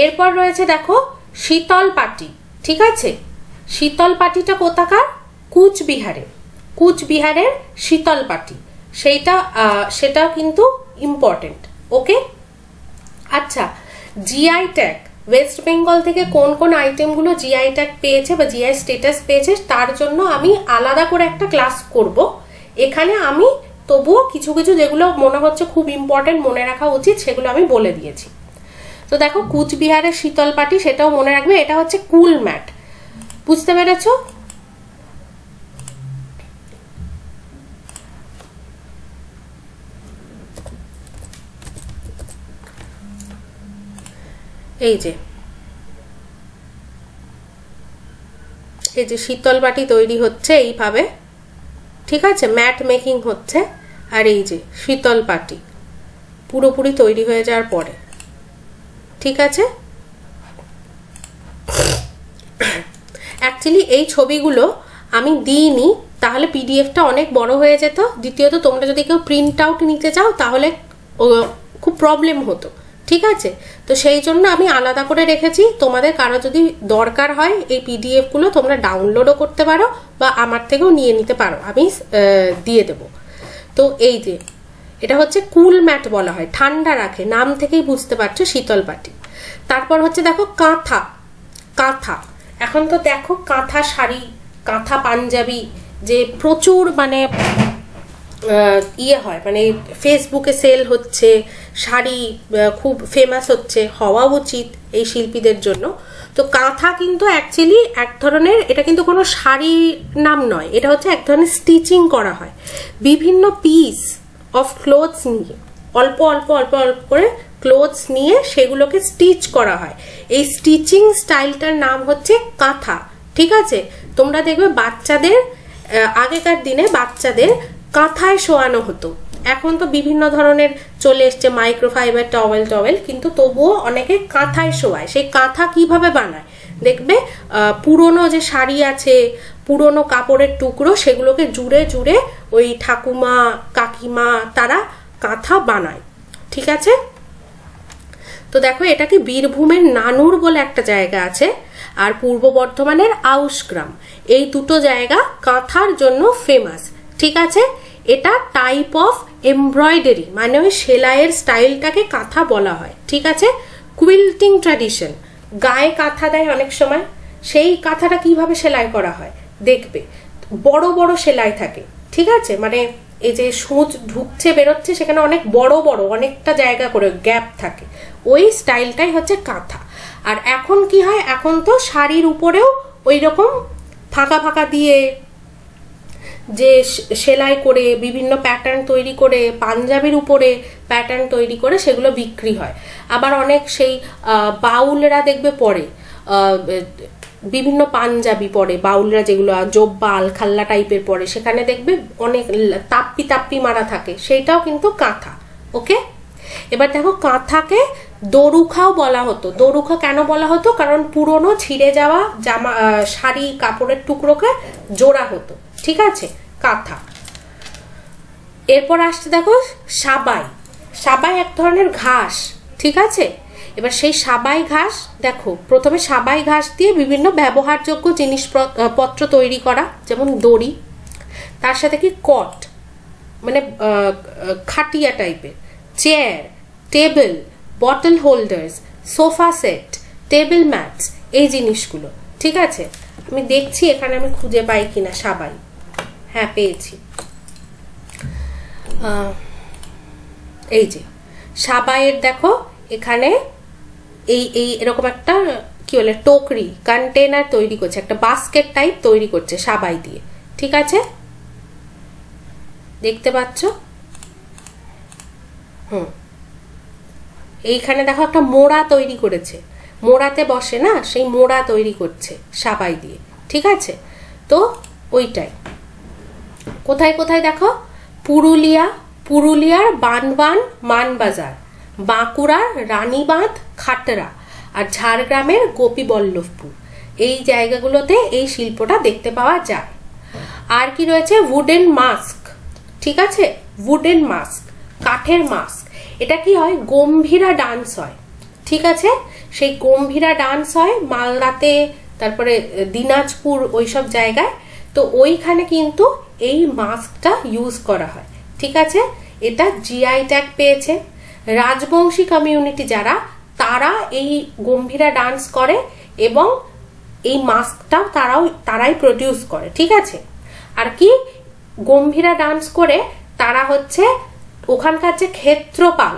এরপর রয়েছে দেখো শীতল পাটি। ঠিক আছে, শীতল পাটিটা কোথাকার, কুচবিহারে, কুচবিহারের শীতল পাটি, সেটাও কিন্তু ইম্পর্টেন্ট। ওকে, আচ্ছা জিআই ট্যাগ, ওয়েস্ট বেঙ্গল থেকে কোন কোন আইটেমগুলো জিআই ট্যাগ পেয়েছে বা জিআই স্ট্যাটাস পেয়েছে, তার জন্য আমি আলাদা করে একটা ক্লাস করব। এখানে আমি তবুও কিছু কিছু যেগুলো মনে হচ্ছে খুব ইম্পর্টেন্ট, মনে রাখা উচিত, সেগুলো আমি বলে দিয়েছি। তো দেখো কুচবিহারের শীতল পাটি, সেটাও মনে রাখবে, এটা হচ্ছে কুল ম্যাট। বুঝতে পেরেছ? এই যে শীতল বাটি তৈরি হচ্ছে এইভাবে। ঠিক আছে, ম্যাট মেকিং হচ্ছে, আর এই যে শীতল পাটি পুরোপুরি তৈরি হয়ে যাওয়ার পরে। ঠিক আছে, অ্যাকচুয়ালি এই ছবিগুলো আমি দিইনি, তাহলে পিডিএফটা অনেক বড় হয়ে যেত। দ্বিতীয়ত তোমরা যদি কেউ প্রিন্ট আউট নিতে চাও তাহলে খুব প্রবলেম হতো। ঠিক আছে, তো সেই জন্য আমি আলাদা করে রেখেছি। তোমাদের কারো যদি দরকার হয় এই পিডিএফগুলো তোমরা ডাউনলোডও করতে পারো বা আমার থেকেও নিয়ে নিতে পারো, আমি দিয়ে দেব। তো এই যে এটা হচ্ছে কুল ম্যাট বলা হয়, ঠান্ডা রাখে, নাম থেকেই বুঝতে পারছো শীতল পাটি। তারপর হচ্ছে দেখো কাঁথা। কাঁথা, এখন তো দেখো কাঁথা শাড়ি, কাঁথা পাঞ্জাবি যে প্রচুর মানে ইয়ে হয়, মানে ফেসবুকে সেল হচ্ছে, শাড়ি খুব ফেমাস হচ্ছে, হওয়া উচিত এই শিল্পীদের জন্য। তো কাঁথা কিন্তু অ্যাকচুয়ালি এক ধরনের, এটা কিন্তু কোনো শাড়ি নাম নয়, এটা হচ্ছে এক ধরনের স্টিচিং করা হয় বিভিন্ন পিস অফ ক্লোথস নিয়ে, অল্প অল্প অল্প অল্প করে ক্লোথস নিয়ে সেগুলোকে স্টিচ করা হয়। এই স্টিচিং স্টাইলটার নাম হচ্ছে কাঁথা। ঠিক আছে, তোমরা দেখবে বাচ্চাদের আগেকার দিনে বাচ্চাদের কাঁথায় শোয়ানো হতো। এখন তো বিভিন্ন ধরনের চলে এসছে মাইক্রোফাইবার টওয়েল, কিন্তু তবুও অনেকে কাঁথায় শোয়ায়। সেই কাঁথা কিভাবে বানায় দেখবে, পুরনো যে শাড়ি আছে, পুরনো কাপড়ের টুকরো, সেগুলোকে জুড়ে জুড়ে ওই ঠাকুমা কাকিমা তারা কাঁথা বানায়। ঠিক আছে, তো দেখো এটা কি বীরভূমের নানুর বলে একটা জায়গা আছে, আর পূর্ব বর্ধমানের আউশগ্রাম, এই দুটো জায়গা কাঁথার জন্য ফেমাস। ঠিক আছে, এটা টাইপ অফ এমব্রয়ডারি, মানে ওই সেলাইয়ের স্টাইলটাকে কাঁথা বলা হয়। ঠিক আছে, কুইল্টিং ট্র্যাডিশন, গায়ে কাঁথা দেয় অনেক সময়, সেই কাঁথাটা কিভাবে সেলাই করা হয় দেখবে, বড় বড় সেলাই থাকে। ঠিক আছে, মানে এই যে সূচ ঢুকছে বেরোচ্ছে সেখানে অনেক বড় বড় অনেকটা জায়গা করে গ্যাপ থাকে, ওই স্টাইলটাই হচ্ছে কাঁথা। আর এখন কি হয়, এখন তো শাড়ির উপরেও ওই রকম ফাঁকা ফাঁকা দিয়ে যে সেলাই করে বিভিন্ন প্যাটার্ন তৈরি করে, পাঞ্জাবির উপরে প্যাটার্ন তৈরি করে সেগুলো বিক্রি হয়। আবার অনেক সেই বাউলরা দেখবে পরে বিভিন্ন পাঞ্জাবি পরে, বাউলরা যেগুলো জব্বা আলখাল্লা টাইপের পরে, সেখানে দেখবে অনেক তাপ্পি তাপ্পি মারা থাকে, সেইটাও কিন্তু কাঁথা। ওকে, এবার দেখো কাঁথাকে দরুখাও বলা হতো। দরুখা কেন বলা হতো, কারণ পুরনো ছিঁড়ে যাওয়া জামা শাড়ি কাপড়ের টুকরোকে জোড়া হতো। ঠিক আছে, কাঁথা। এরপর আসছে দেখো সাবাই। সাবাই এক ধরনের ঘাস। ঠিক আছে, এবার সেই সাবাই ঘাস দেখো, প্রথমে সাবাই ঘাস দিয়ে বিভিন্ন ব্যবহারযোগ্য জিনিসপত্র তৈরি করা, যেমন দড়ি, তার সাথে কি কট মানে খাটিয়া টাইপের, chair, table, bottle holders, sofa set, table mats, এই জিনিসগুলো। ঠিক আছে, আমি দেখছি এখানে আমি খুঁজে পাই কিনা সাবাই। হ্যাঁ, পেয়েছি। এই যে সাবাইয়ের দেখো এখানে এই এরকম একটা কি বলে টোকরি কন্টেনার তৈরি করছে, একটা বাস্কেট টাইপ তৈরি করছে সাবাই দিয়ে। ঠিক আছে, দেখতে পাচ্ছ? এইখানে দেখো একটা মোড়া তৈরি করেছে, মোড়াতে বসে না, সেই মোড়া তৈরি করছে সাবাই দিয়ে। ঠিক আছে, তো ওইটাই। কোথায় কোথায় দেখো, পুরুলিয়ার বানবান মানবাজার, বাঁকুড়ার রানীবাঁধ খাটরা, আর ঝাড়গ্রামের গোপীবল্লভপুর, এই জায়গাগুলোতে এই শিল্পটা দেখতে পাওয়া যায়। আর কি রয়েছে, উডেন মাস্ক। ঠিক আছে, উডেন মাস্ক, কাঠের মাস্ক। এটা কি হয়, গম্ভীরা ডান্স হয়। ঠিক আছে, সেই গম্ভীরা ডান্স হয় মালদাতে, তারপরে দিনাজপুর, ওইসব জায়গায়। তো ওইখানে কিন্তু এই মাস্কটা ইউজ করা হয়। ঠিক আছে, এটা জিআই ট্যাগ পেয়েছে। রাজবংশী কমিউনিটি যারা, তারা এই গম্ভীরা ডান্স করে এবং এই মাস্কটা তারাই প্রডিউস করে। ঠিক আছে, আর কি গম্ভীরা ডান্স করে তারা হচ্ছে ওখানকার যে ক্ষেত্রপাল,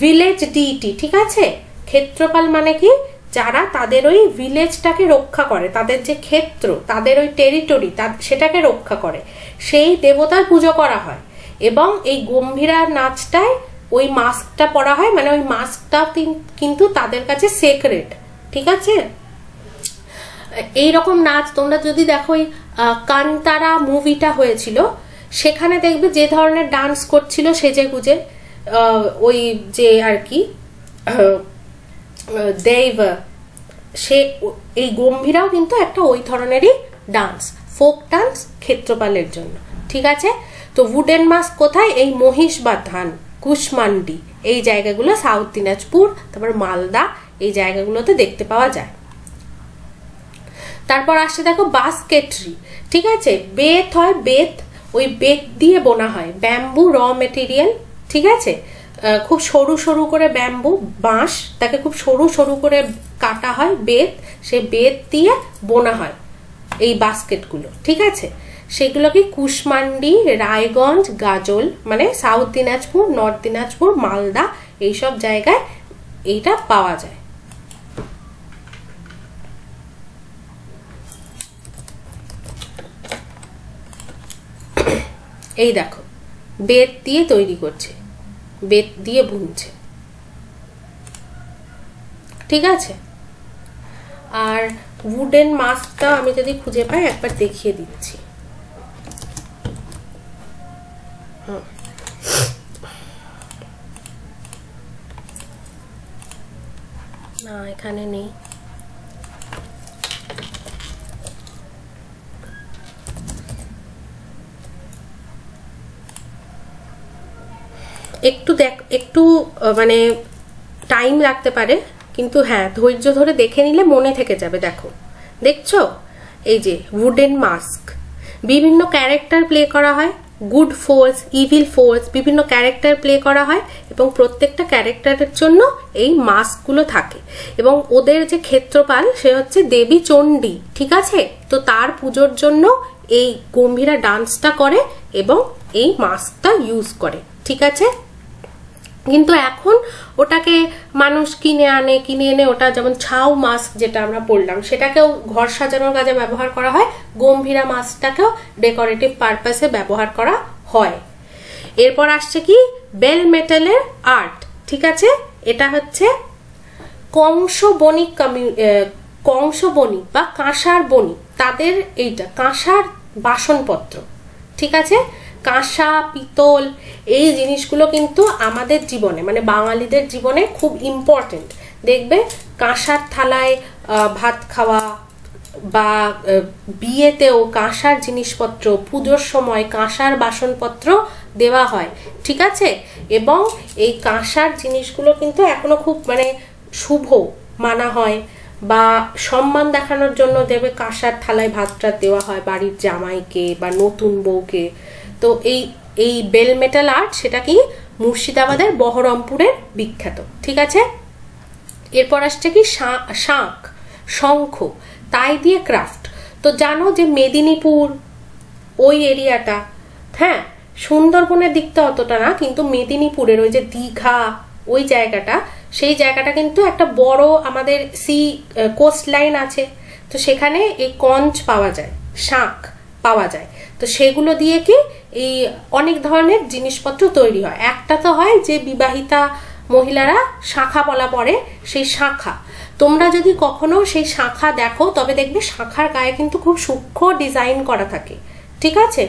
ভিলেজ ডিটি। ঠিক আছে, ক্ষেত্রপাল মানে কি, যারা তাদের ওই ভিলেজটাকে রক্ষা করে, তাদের যে ক্ষেত্র, তাদের ওই টেরিটরি, সেটাকে রক্ষা করে, সেই দেবতার পুজো করা হয়। এবং এই গম্ভীরা নাচটায় ওই মাস্কটা পরা হয়, মানে ওই মাস্কটা কিন্তু তাদের কাছে সেক্রেট। ঠিক আছে, এইরকম নাচ তোমরা যদি দেখো, ওই কান্তারা মুভিটা হয়েছিল, সেখানে দেখবে যে ধরনের ডান্স করছিল সেজে গুজে, ওই যে আর কি দেব, সে এই গম্ভীরাও কিন্তু একটা ওই ধরনেরই ডান্স, ফোক ডান্স ক্ষেত্রপালের জন্য। ঠিক আছে, তো উডেন মাস্ক কোথায়, এই মহিষবাথান, কুশমান্ডি, এই জায়গাগুলো, সাউথ দিনাজপুর, তারপর মালদা, এই জায়গাগুলোতে দেখতে পাওয়া যায়। তারপর আসছে দেখো বাস্কেটরি। ঠিক আছে, বেত হয়, বেত, ওই বেত দিয়ে বোনা হয়, ব্যাম্বু র মেটেরিয়াল। ঠিক আছে, খুব সরু সরু করে ব্যাম্বু, বাঁশ, তাকে খুব সরু সরু করে কাটা হয়, বেত, সে বেত দিয়ে বোনা হয় এই বাস্কেটগুলো। ঠিক আছে, সেগুলো কি কুশমান্ডি, রায়গঞ্জ, গাজল, মানে সাউথ দিনাজপুর, নর্থ দিনাজপুর, মালদা, এইসব জায়গায় এইটা পাওয়া যায়। এই দেখো বেত দিয়ে তৈরি করছে, বেত দিয়ে বুনছে। ঠিক আছে। আর উডেন মাস্কটা আমি যদি খুঁজে পাই একবার দেখিয়ে দিচ্ছি। না এখানে নেই। একটু মানে টাইম লাগতে পারে, কিন্তু হ্যাঁ ধৈর্য ধরে দেখে নিলে মনে থেকে যাবে। দেখো, দেখছো এই যে উডেন মাস্ক, বিভিন্ন ক্যারেক্টার প্লে করা হয়, গুড ফোর্স, ইভিল ফোর্স, বিভিন্ন ক্যারেক্টার প্লে করা হয় এবং প্রত্যেকটা ক্যারেক্টারের জন্য এই মাস্কগুলো থাকে এবং ওদের যে ক্ষেত্রপাল সে হচ্ছে দেবী চণ্ডী, ঠিক আছে। তো তার পুজোর জন্য এই গম্ভীরা ডান্সটা করে এবং এই মাস্কটা ইউজ করে, ঠিক আছে। কিন্তু এখন ওটাকে মানুষ কিনে এনে ওটা যেমন ছাউ মাস্ক যেটা আমরা পরলাম সেটাকেও ঘর সাজানোর কাজে ব্যবহার করা হয়, গম্ভীরা মাস্কটাকেও ডেকোরেটিভ পারপাসে ব্যবহার করা হয়। এরপর আসছে কি বেল মেটালের আর্ট, ঠিক আছে। এটা হচ্ছে কংস বণিক বা কাঁসার বণিক, তাদের এইটা কাঁসার বাসনপত্র, ঠিক আছে। কাঁসা, পিতল এই জিনিসগুলো কিন্তু আমাদের জীবনে মানে বাঙালিদের জীবনে খুব ইম্পর্টেন্ট। দেখবে কাঁসার থালায় ভাত খাওয়া বা বিয়েতেও কাঁসার জিনিসপত্র, পুজোর সময় কাঁসার বাসনপত্র দেওয়া হয়, ঠিক আছে। এবং এই কাঁসার জিনিসগুলো কিন্তু এখনো খুব মানে শুভ মানা হয় বা সম্মান দেখানোর জন্য দেবে কাঁসার থালায় ভাতটা দেওয়া হয় বাড়ির জামাইকে বা নতুন বউকে। তো এই বেল মেটাল আর্ট সেটা কি মুর্শিদাবাদের বহরমপুরের বিখ্যাত, ঠিক আছে। এরপর আসছে কি শঙ্খ, তাই দিয়ে ক্রাফট। তো জানো যে মেদিনীপুর ওই এরিয়াটা, হ্যাঁ সুন্দরবনের দিকটা অতটা না, কিন্তু মেদিনীপুরের ওই যে দীঘা ওই জায়গাটা, সেই জায়গাটা কিন্তু একটা বড় আমাদের কোস্ট লাইন আছে। তো সেখানে এই কঞ্চ পাওয়া যায়, শাঁখ পাওয়া যায়। তো সেগুলো দিয়ে কি এই অনেক ধরনের জিনিসপত্র তৈরি হয়। একটা তো হয় যে বিবাহিতা মহিলারা শাঁখা পলা পরে, সেই শাঁখা তোমরা যদি কখনো সেই শাঁখা দেখো তবে দেখবে শাঁখার গায়ে কিন্তু খুব সূক্ষ্ম ডিজাইন করা থাকে, ঠিক আছে।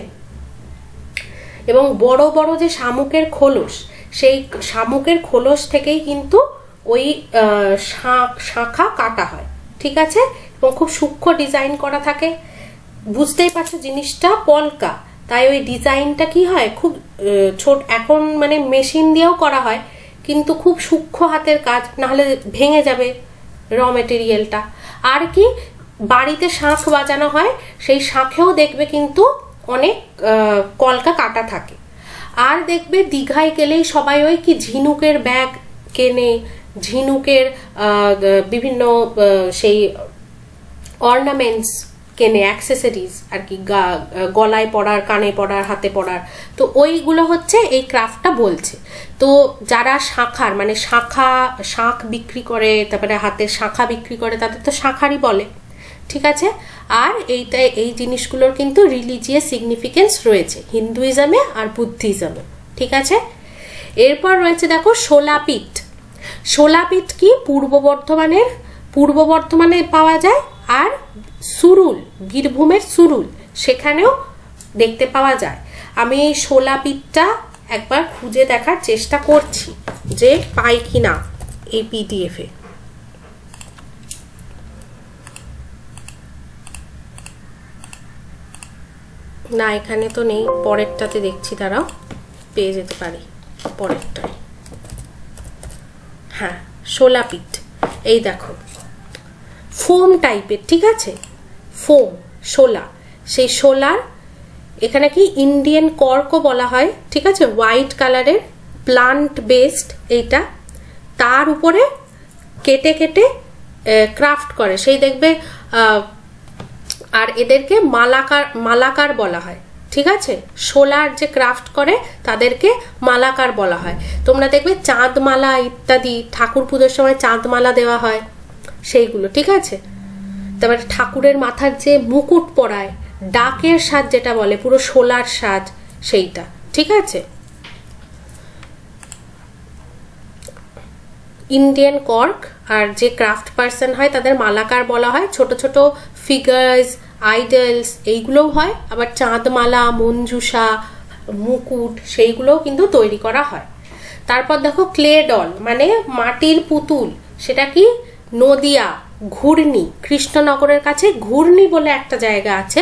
এবং বড় বড় যে শামুকের খোলস, সেই শামুকের খোলস থেকেই কিন্তু ওই শাঁখা কাটা হয়, ঠিক আছে। এবং খুব সূক্ষ্ম ডিজাইন করা থাকে, বুঝতেই পারছো জিনিসটা পলকা, তাই ওই ডিজাইনটা কি হয় খুব ছোট। এখন মানে মেশিন দিয়েও করা হয় কিন্তু খুব সূক্ষ্ম হাতের কাজ, নাহলে ভেঙে যাবে র মেটেরিয়ালটা। আর কি বাড়িতে শাঁখ বাজানো হয়, সেই শাঁখেও দেখবে কিন্তু অনেক কলকা কাটা থাকে। আর দেখবে দীঘায় গেলেই সবাই ওই কি ঝিনুকের ব্যাগ কেনে, ঝিনুকের বিভিন্ন সেই অর্নামেন্টস কেনে, অ্যাক্সেসরিজ আর কি, গলায় পরার, কানে পরার, হাতে পরার। তো ওইগুলো হচ্ছে এই ক্রাফটটা বলছে। তো যারা শাঁখার মানে শাঁখ বিক্রি করে, তারপরে হাতের শাঁখা বিক্রি করে, তাদের তো শাঁখারই বলে, ঠিক আছে। আর এই জিনিসগুলোর কিন্তু রিলিজিয়াস সিগনিফিকেন্স রয়েছে হিন্দুইজমে আর বুদ্ধিজমে, ঠিক আছে। এরপর রয়েছে দেখো শোলাপিঠ। শোলাপিঠ কি পূর্ব বর্ধমানে পাওয়া যায়। আর সুরুল, বীরভূমের সুরুল, সেখানেও দেখতে পাওয়া যায়। আমি এই শোলাপিঠটা একবার খুঁজে দেখার চেষ্টা করছি যে পাই কিনা এই পিডিএফে। না এখানে তো নেই, পরেরটাতে দেখছি, দাঁড়াও পেয়ে যেতে পারি পরেরটায়। হ্যাঁ শোলাপিঠ, এই দেখো ফোম টাইপের, ঠিক আছে, ফোম শোলা। সেই শোলার এখানে কি ইন্ডিয়ান কর্কও বলা হয়, ঠিক আছে, হোয়াইট কালারের প্লান্ট বেসড এইটা, তার উপরে কেটে কেটে ক্রাফট করে, সেই দেখবে। আর এদেরকে মালাকার বলা হয়, ঠিক আছে। শোলার যে ক্রাফট করে তাদেরকে মালাকার বলা হয়। তোমরা দেখবে চাঁদমালা ইত্যাদি ঠাকুর পুজোর সময় চাঁদমালা দেওয়া হয় সেইগুলো, ঠিক আছে। তারপরে ঠাকুরের মাথার যে মুকুট পরায়, ডাকের সাজ যেটা বলে, পুরো শোলার সাজ সেইটা, ঠিক আছে। ইন্ডিয়ান কর্ক, আর যে ক্রাফট পার্সন হয় তাদের মালাকার বলা হয়। ছোট ছোট ফিগার্স, আইডলস এইগুলোও হয়। আবার চাঁদমালা, মঞ্জুষা, মুকুট সেইগুলোও কিন্তু তৈরি করা হয়। তারপর দেখো ক্লে ডল মানে মাটির পুতুল, সেটা কি নদিয়া ঘূর্ণি, কৃষ্ণনগরের কাছে ঘূর্ণি বলে একটা জায়গা আছে,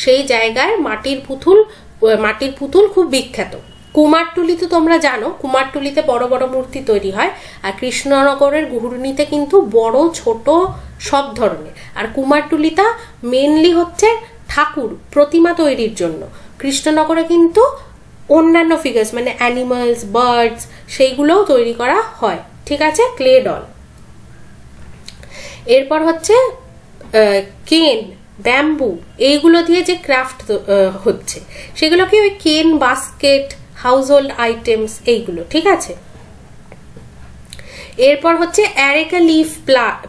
সেই জায়গায় মাটির পুতুল খুব বিখ্যাত। কুমারটুলি তো তোমরা জানো, কুমারটুলিতে বড় বড় মূর্তি তৈরি হয়, আর কৃষ্ণনগরের ঘূর্ণিতে কিন্তু বড় ছোট সব ধরনের। আর কুমারটুলিটা মেনলি হচ্ছে ঠাকুর প্রতিমা তৈরির জন্য, কৃষ্ণনগরে কিন্তু অন্যান্য ফিগার্স মানে অ্যানিমালস, বার্ডস সেইগুলোও তৈরি করা হয়। ঠিক আছে, ক্লে ডল। এরপর হচ্ছে কেন, ব্যাম্বু, এইগুলো দিয়ে যে ক্রাফট হচ্ছে সেগুলো কি ওই কেন বাস্কেট, হাউস হোল্ড আইটেমস এইগুলো। ঠিক আছে, এরপর হচ্ছে অ্যারেকা লিফ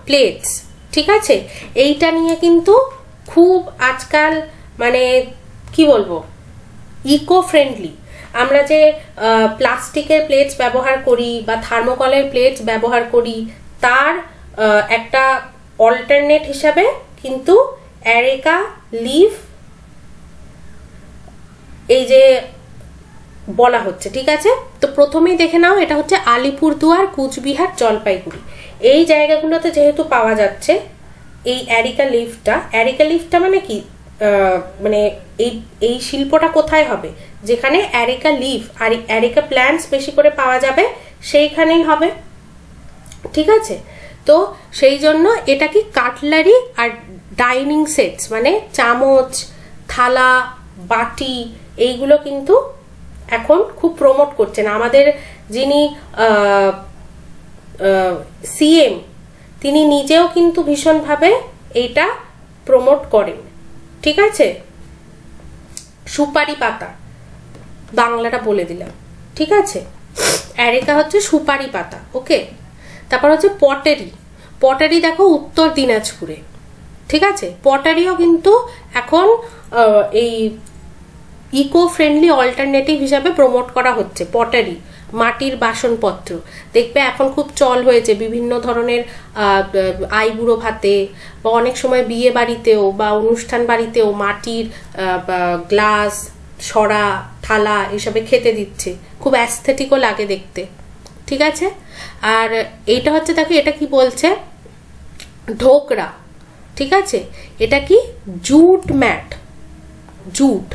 প্লেটস। ঠিক আছে, এইটা নিয়ে কিন্তু খুব আজকাল মানে কি বলবো ইকো ফ্রেন্ডলি। আমরা যে প্লাস্টিকের প্লেটস ব্যবহার করি বা থার্মোকলের প্লেটস ব্যবহার করি, তার একটা অল্টারনেট হিসাবে কিন্তু অ্যারেকা লিফ এই যে বলা হচ্ছে। ঠিক আছে, তো প্রথমেই দেখে নাও, এটা হচ্ছে আলিপুরদুয়ার, কুচবিহার, জলপাইগুড়ি এই জায়গাগুলোতে যেহেতু পাওয়া যাচ্ছে এই অ্যারেকা লিফটা মানে কি মানে এই শিল্পটা কোথায় হবে, যেখানে অ্যারেকা লিফ আর অ্যারেকা প্ল্যান্টস বেশি করে পাওয়া যাবে সেইখানেই হবে। ঠিক আছে, তো সেই জন্য এটা কি কাটলারি আর ডাইনিং সেটস মানে চামচ, থালা, বাটি এইগুলো কিন্তু এখন খুব প্রমোট করছেন। আমাদের যিনি সিএম তিনি নিজেও কিন্তু ভীষণভাবে এইটা প্রমোট করেন। ঠিক আছে, সুপারি পাতা বাংলাটা বলে দিলাম। ঠিক আছে, অ্যারেকা হচ্ছে সুপারি পাতা। ওকে, তারপর হচ্ছে পটারি দেখো উত্তর দিনাজপুরে। ঠিক আছে, পটারিও কিন্তু এখন এই ইকো ফ্রেন্ডলি অল্টারনেটিভ হিসাবে প্রমোট করা হচ্ছে। পটারি মাটির বাসনপত্র দেখবে এখন খুব চল হয়েছে, বিভিন্ন ধরনের আইবুড়ো ভাতে বা অনেক সময় বিয়ে বাড়িতেও বা অনুষ্ঠান বাড়িতেও মাটির গ্লাস, সরা, থালা এসবে খেতে দিচ্ছে, খুব অ্যাস্থেটিকও লাগে দেখতে। ঠিক আছে, আর এইটা হচ্ছে দেখো এটা কি বলছে, ঢোকরা। ঠিক আছে, এটা কি জুট ম্যাট, জুট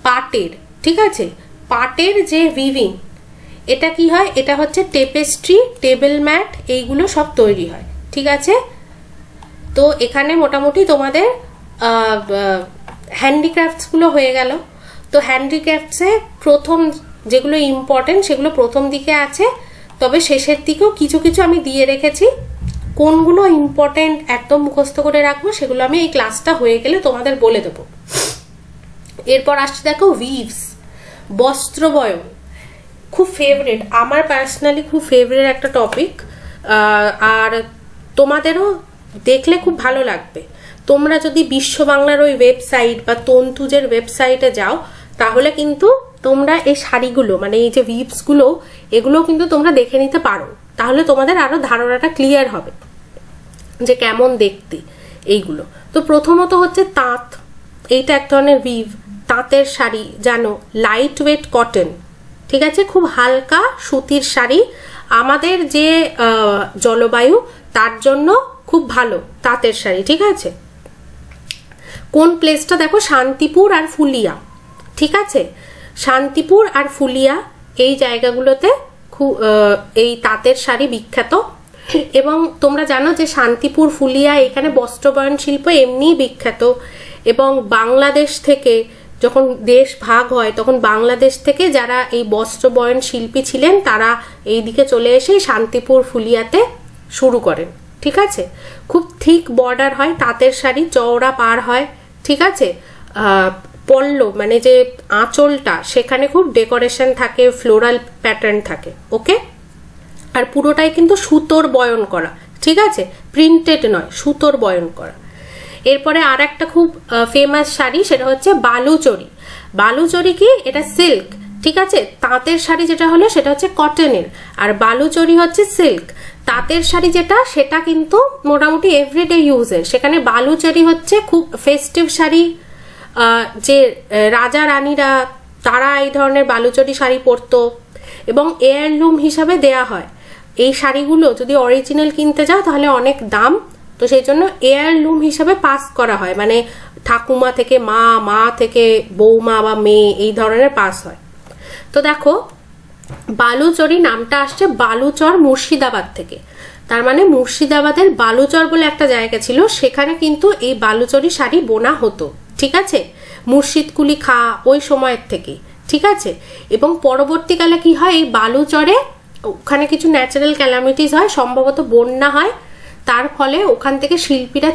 পাটের। ঠিক আছে, পাটের যে উইভিং, এটা কি হয়, এটা হচ্ছে টেপেস্ট্রি, টেবিল ম্যাট এইগুলো সব তৈরি হয়। ঠিক আছে, তো এখানে মোটামুটি তোমাদের হ্যান্ডিক্রাফটসগুলো হয়ে গেল। তো হ্যান্ডিক্রাফটসে প্রথম যেগুলো ইম্পর্টেন্ট সেগুলো প্রথম দিকে আছে, তবে শেষের দিকেও কিছু কিছু আমি দিয়ে রেখেছি। কোনগুলো ইম্পর্টেন্ট একদম মুখস্থ করে রাখবো সেগুলো আমি এই ক্লাসটা হয়ে গেলে তোমাদের বলে দেবো। এরপর আসছে দেখো উইভস, বস্ত্রবয়ন, খুব ফেভারিট, আমার পার্সোনালি খুব ফেভারিট একটা টপিক, আর তোমাদেরও দেখলে খুব ভালো লাগবে। তোমরা যদি বিশ্ব বাংলার ওই ওয়েবসাইট বা তন্তুজের ওয়েবসাইটে যাও তাহলে কিন্তু তোমরা এই শাড়িগুলো মানে এই যে উইভসগুলো এগুলো কিন্তু তোমরা দেখে নিতে পারো, তাহলে তোমাদের আরো ধারণাটা ক্লিয়ার হবে যে কেমন দেখতে এইগুলো। তো প্রথমত হচ্ছে তাঁত, এইটা এক ধরনের উইভ, তাঁতের শাড়ি জানো, লাইট ওয়েট কটন। ঠিক আছে, খুব হালকা সুতির শাড়ি, আমাদের যে জলবায়ু তার জন্য খুব ভালো তাঁতের শাড়ি। ঠিক আছে, কোন প্লেসটা দেখো, শান্তিপুর আর ফুলিয়া। ঠিক আছে, শান্তিপুর আর ফুলিয়া এই জায়গাগুলোতে খুব এই তাঁতের শাড়ি বিখ্যাত। এবং তোমরা জানো যে শান্তিপুর, ফুলিয়া এখানে বস্ত্রবয়ন শিল্প এমনিই বিখ্যাত। এবং বাংলাদেশ থেকে যখন দেশ ভাগ হয় তখন বাংলাদেশ থেকে যারা এই বস্ত্রবয়ন শিল্পী ছিলেন তারা এই দিকে চলে এসে শান্তিপুর, ফুলিয়াতে শুরু করেন। ঠিক আছে, খুব থিক বর্ডার হয় তাঁতের শাড়ি, চওড়া পার হয়। ঠিক আছে, পল্লব মানে যে আঁচলটা সেখানে খুব ডেকোরেশন থাকে, ফ্লোরাল প্যাটার্ন থাকে। ওকে, আর পুরোটাই কিন্তু সুতোর বয়ন করা। ঠিক আছে, প্রিন্টেড নয়, সুতোর বয়ন করা। এরপরে আর একটা খুব ফেমাস শাড়ি সেটা হচ্ছে বালুচরি। বালুচরি কি, এটা সিল্ক। ঠিক আছে, তাঁতের শাড়ি যেটা হলো সেটা হচ্ছে কটনের, আর বালুচরি হচ্ছে সিল্ক। তাঁতের শাড়ি যেটা, সেটা কিন্তু মোটামুটি এভরিডে ইউজের। সেখানে বালুচরি হচ্ছে খুব ফেস্টিভ শাড়ি, যে রাজা রানীরা তারা এই ধরনের বালুচরি শাড়ি পরতো এবং এয়ারলুম হিসাবে দেয়া হয়। এই শাড়িগুলো যদি অরিজিনাল কিনতে যাও তাহলে অনেক দাম, তো সেই জন্য এয়ারলুম হিসাবে পাস করা হয়, মানে ঠাকুমা থেকে মা, মা থেকে বৌমা বা মেয়ে, এই ধরনের পাস হয়। তো দেখো বালুচরি নামটা আসছে বালুচর মুর্শিদাবাদ থেকে, তার মানে মুর্শিদাবাদের বালুচর বলে একটা জায়গা ছিল, সেখানে কিন্তু এই বালুচরি শাড়ি বোনা হতো, ঠিক আছে, মুর্শিদকুলি খা ওই সময়ের থেকে, ঠিক আছে। এবং পরবর্তীকালে কি হয়, এই বালুচরে ওখানে কিছু ন্যাচারাল ক্যালামিটিস হয়, সম্ভবত বন্যা হয়, তার ফলে ওখান থেকে শিল্পীরা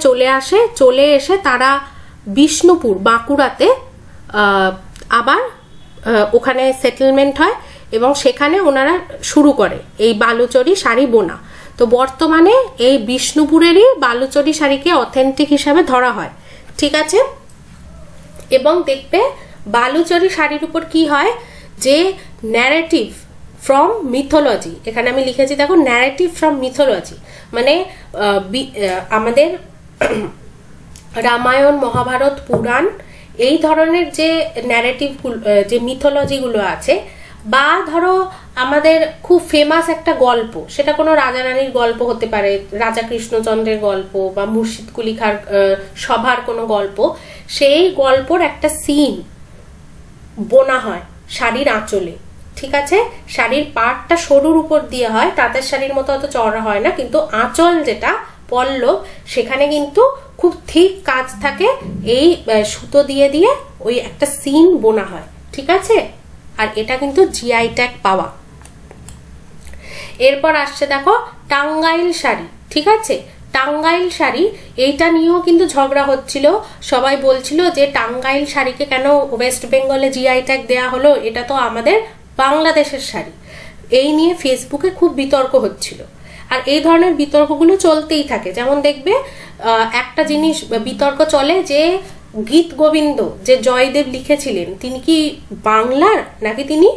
চলে এসে তারা বিষ্ণুপুর বাঁকুড়াতে আবার ওখানে সেটেলমেন্ট হয় এবং সেখানে ওনারা শুরু করে এই বালুচরি শাড়ি বোনা। তো বর্তমানে এই বিষ্ণুপুরেরই বালুচরি শাড়িকে অথেন্টিক হিসাবে ধরা হয়, ঠিক আছে। এবং দেখবে বালুচরি শাড়ির উপর কি হয়, যে ন্যারেটিভ ফ্রম মিথোলজি, এখানে আমি লিখেছি দেখো ন্যারেটিভ ফ্রম মিথোলজি, মানে আমাদের রামায়ণ, মহাভারত, পুরাণ, এই ধরনের যে ন্যারেটিভ, যে মিথোলজিগুলো আছে, বা ধরো আমাদের খুব ফেমাস একটা গল্প, সেটা কোনো রাজা রানীর গল্প হতে পারে, রাজা কৃষ্ণচন্দ্রের গল্প বা মুর্শিদকুলি খার সভার কোনো গল্প, সেই গল্পর একটা সিন বোনা হয় শাড়ির আঁচলে, ঠিক আছে। শাড়ির পাড়টা সরুর উপর দিয়ে হয়, তাঁতের শাড়ির মতো অত চওড়া হয় না, কিন্তু আঁচল যেটা পল্লব, সেখানে কিন্তু খুব ঠিক কাজ থাকে, এই সুতো দিয়ে দিয়ে ওই একটা সিন বোনা হয়, ঠিক আছে। আর এটা কিন্তু জিআই ট্যাগ পাওয়া। এরপর আসছে দেখো টাঙ্গাইল শাড়ি, ঠিক আছে। টাঙ্গাইল শাড়ি, এইটা নিয়েও কিন্তু ঝগড়া হচ্ছিল, সবাই বলছিল যে টাঙ্গাইল শাড়িকে কেন ওয়েস্ট বেঙ্গলে জিআই ট্যাগ দেয়া হলো, এটা তো আমাদের বাংলাদেশের শাড়ি। এই নিয়ে ফেসবুকে খুব বিতর্ক হচ্ছিল, আর এই ধরনের বিতর্কগুলো চলতেই থাকে। যেমন দেখবে একটা জিনিস বিতর্ক চলে যে গীত গোবিন্দ যে জয়দেব লিখেছিলেন, তিনি কি বাংলার নাকি তিনি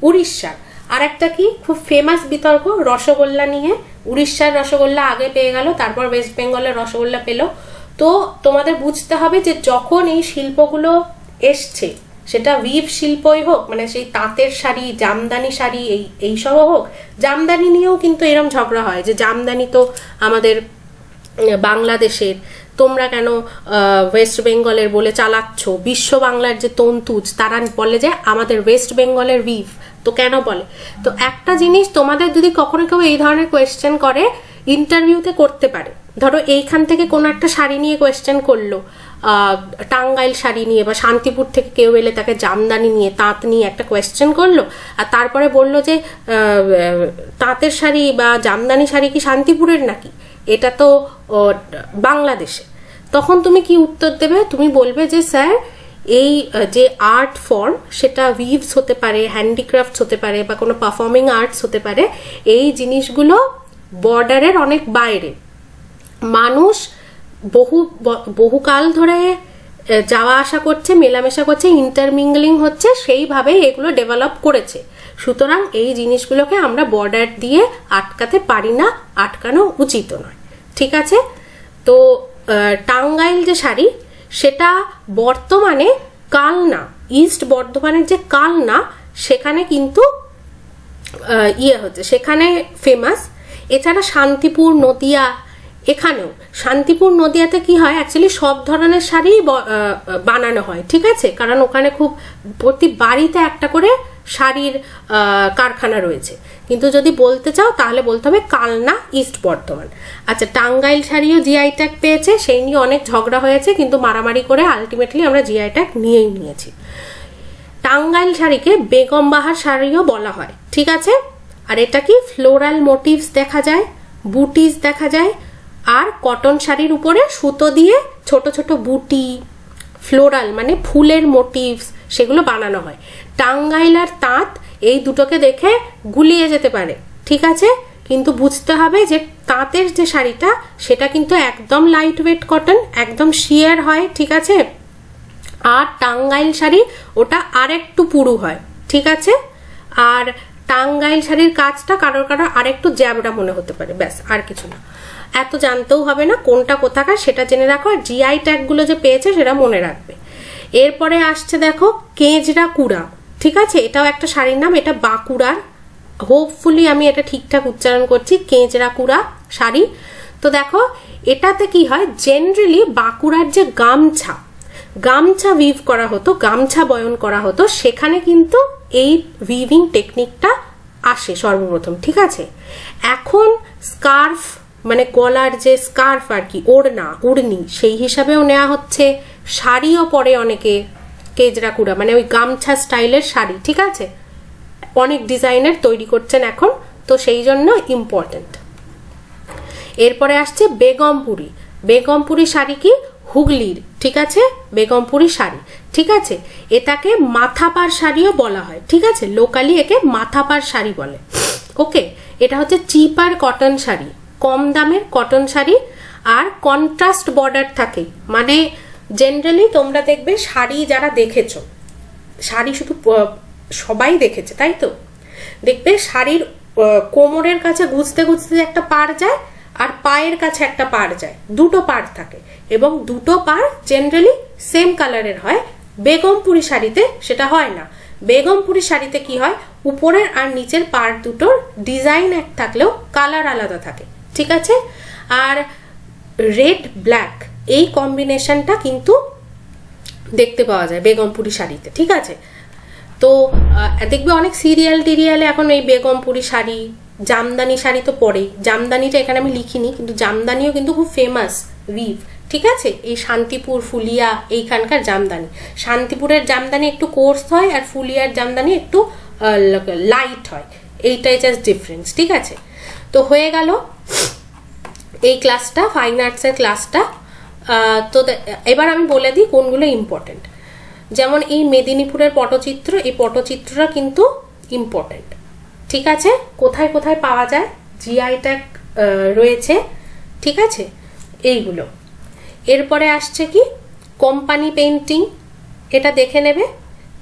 উড়িষ্যার। আর একটা কি খুব ফেমাস বিতর্ক রসগোল্লা নিয়ে, উড়িষ্যার রসগোল্লা আগে পেয়ে গেল, তারপর ওয়েস্ট বেঙ্গলের রসগোল্লা পেল। তো তোমাদের বুঝতে হবে যে যখন এই শিল্পগুলো এসছে, সেটা উইভ শিল্পই হোক, মানে সেই তাঁতের শাড়ি, জামদানি শাড়ি, এইসব হোক, জামদানি নিয়েও কিন্তু এরকম ঝগড়া হয় যে জামদানি তো আমাদের বাংলাদেশের, তোমরা কেন ওয়েস্ট বেঙ্গলের বলে চালাচ্ছ, বিশ্ব বাংলার যে তন্তুজ তারা বলে যে আমাদের ওয়েস্ট বেঙ্গলের উইভ, তো কেন বলে। তো একটা জিনিস তোমাদের যদি কখনো কেউ এই ধরনের কোয়েশ্চেন করে, ইন্টারভিউতে করতে পারে, ধরো এইখান থেকে কোনো একটা শাড়ি নিয়ে কোয়েশ্চেন করলো, টাঙ্গাইল শাড়ি নিয়ে, বা শান্তিপুর থেকে কেউ এলে তাকে জামদানি নিয়ে, তাঁত নিয়ে একটা কোয়েশ্চেন করলো, আর তারপরে বললো যে তাঁতের শাড়ি বা জামদানি শাড়ি কি শান্তিপুরের নাকি, এটা তো বাংলাদেশে। তখন তুমি কি উত্তর দেবে? তুমি বলবে যে স্যার এই যে আর্ট ফর্ম, সেটা উইভস হতে পারে, হ্যান্ডিক্রাফটস হতে পারে, বা কোনো পারফর্মিং আর্টস হতে পারে, এই জিনিসগুলো বর্ডারের অনেক বাইরে, মানুষ বহুকাল ধরে যাওয়া আসা করছে, মেলামেশা করছে, ইন্টারমিংলিং হচ্ছে, সেইভাবেই এগুলো ডেভেলপ করেছে। সুতরাং এই জিনিসগুলোকে আমরা বর্ডার দিয়ে আটকাতে পারি না, আটকানো উচিত নয়, ঠিক আছে। তো টাঙ্গাইল যে শাড়ি, সেটা বর্তমানে কালনা, ইস্ট বর্ধমানের যে কালনা, সেখানে কিন্তু হচ্ছে, সেখানে ফেমাস। এছাড়া শান্তিপুর, নদিয়া, এখানেও শান্তিপুর, নদিয়াতে কি হয়, অ্যাকচুয়ালি সব ধরনের শাড়ি বানানো হয়, ঠিক আছে, কারণ ওখানে খুব প্রতি বাড়িতে একটা করে শাড়ির কারখানা রয়েছে। কিন্তু যদি বলতে চাও তাহলে বলতে হবে কালনা, ইস্ট বর্ধমান। আচ্ছা, টাঙ্গাইল শাড়িও জিআই ট্যাগ পেয়েছে, সেই নিয়ে অনেক ঝগড়া হয়েছে, কিন্তু মারামারি করে আলটিমেটলি আমরা জিআই ট্যাগ নিয়েই নিয়েছি। টাঙ্গাইল শাড়িকে বেগম বাহার শাড়িও বলা হয়, ঠিক আছে। আর এটা কি ফ্লোরাল মোটিভস দেখা যায়, বুটিস দেখা যায়, আর কটন শাড়ির উপরে সুতো দিয়ে ছোট ছোট বুটি, ফ্লোরাল মানে ফুলের মোটিভস, সেগুলো বানানো হয়। টাঙ্গাইল আর তাঁত এই দুটোকে দেখে গুলিয়ে যেতে পারে, ঠিক আছে, কিন্তু বুঝতে হবে যে তাঁতের যে শাড়িটা, সেটা কিন্তু একদম লাইট ওয়েট কটন, একদম শিয়ার হয়, ঠিক আছে। আর টাঙ্গাইল শাড়ি ওটা আর একটু পুরু হয়, ঠিক আছে। আর টাঙ্গাইল শাড়ির কাজটা কারোর কারোর আরেকটু জ্যাবড়া মনে হতে পারে, ব্যাস আর কিছু না। এত জানতেও হবে না কোনটা কোথাকার, সেটা জেনে রাখো। আর জিআই ট্যাগগুলো যে পেয়েছে সেটা মনে রাখবে। এরপরে আসছে দেখো কেজরা কুড়া, ঠিক আছে, এটাও একটা শাড়ির নাম, এটা বাঁকুড়ার, হোপফুলি আমি এটা ঠিকঠাক উচ্চারণ করছি, কেজরা কুড়া শাড়ি। তো দেখো এটাতে কি হয়, জেনারেলি বাঁকুড়ার যে গামছা উইভ করা হতো, গামছা বয়ন করা হতো, সেখানে কিন্তু এই উইভিং টেকনিকটা আসে সর্বপ্রথম, ঠিক আছে। এখন স্কার্ফ মানে গলার যে স্কার্ফ আর কি, ওড়না উড়নি, সেই হিসাবেও নেওয়া হচ্ছে। শাড়িও পরে অনেকে কেজরা কুড়া মানে ওই গামছা স্টাইলের শাড়ি, ঠিক আছে, অনেক ডিজাইনের তৈরি করছেন এখন, তো সেই জন্য ইম্পর্টেন্ট। এরপরে আসছে বেগমপুরি শাড়ি কি হুগলির, ঠিক আছে, বেগমপুরি শাড়ি, ঠিক আছে। এটাকে মাথাপার শাড়িও বলা হয়, ঠিক আছে, লোকালি একে মাথাপার শাড়ি বলে। ওকে, এটা হচ্ছে চিপার কটন শাড়ি, কম দামের কটন শাড়ি, আর কন্ট্রাস্ট বর্ডার থাকে। মানে জেনারেলি তোমরা দেখবে শাড়ি যারা দেখেছো, শাড়ি শুধু সবাই দেখেছে তাই তো, দেখবে শাড়ির কোমরের কাছে গুছতে গুছতে একটা পাড় যায় আর পায়ের কাছে একটা পাড় যায়, দুটো পাড় থাকে, এবং দুটো পাড় জেনারেলি সেম কালারের হয়। বেগমপুরি শাড়িতে সেটা হয় না। বেগমপুরি শাড়িতে কি হয়, উপরের আর নিচের পাড় দুটোর ডিজাইন এক থাকলেও কালার আলাদা থাকে, ঠিক আছে। আর রেড ব্ল্যাক এই কম্বিনেশনটা কিন্তু দেখতে পাওয়া যায় বেগমপুরি শাড়িতে, ঠিক আছে। তো দেখবে অনেক সিরিয়ালে এখন এই বেগমপুরি শাড়ি, জামদানি শাড়ি তো পরেই, জামদানিটা এখানে আমি লিখিনি, কিন্তু জামদানিও কিন্তু খুব ফেমাস উইভ, ঠিক আছে। এই শান্তিপুর, ফুলিয়া এইখানকার জামদানি, শান্তিপুরের জামদানি একটু কোর্স হয় আর ফুলিয়ার জামদানি একটু লাইট হয়, এইটাই জাস্ট ডিফারেন্স, ঠিক আছে। তো হয়ে গেল এই ক্লাসটা, ফাইন আর্টসের ক্লাসটা। তো এবার আমি বলে দিই কোনগুলো ইম্পর্টেন্ট। যেমন এই মেদিনীপুরের পটচিত্র, এই পটচিত্রটা কিন্তু ইম্পর্টেন্ট, ঠিক আছে। কোথায় কোথায় পাওয়া যায়, জিআই ট্যাগ রয়েছে, ঠিক আছে, এইগুলো। এরপরে আসছে কি কোম্পানি পেন্টিং, এটা দেখে নেবে,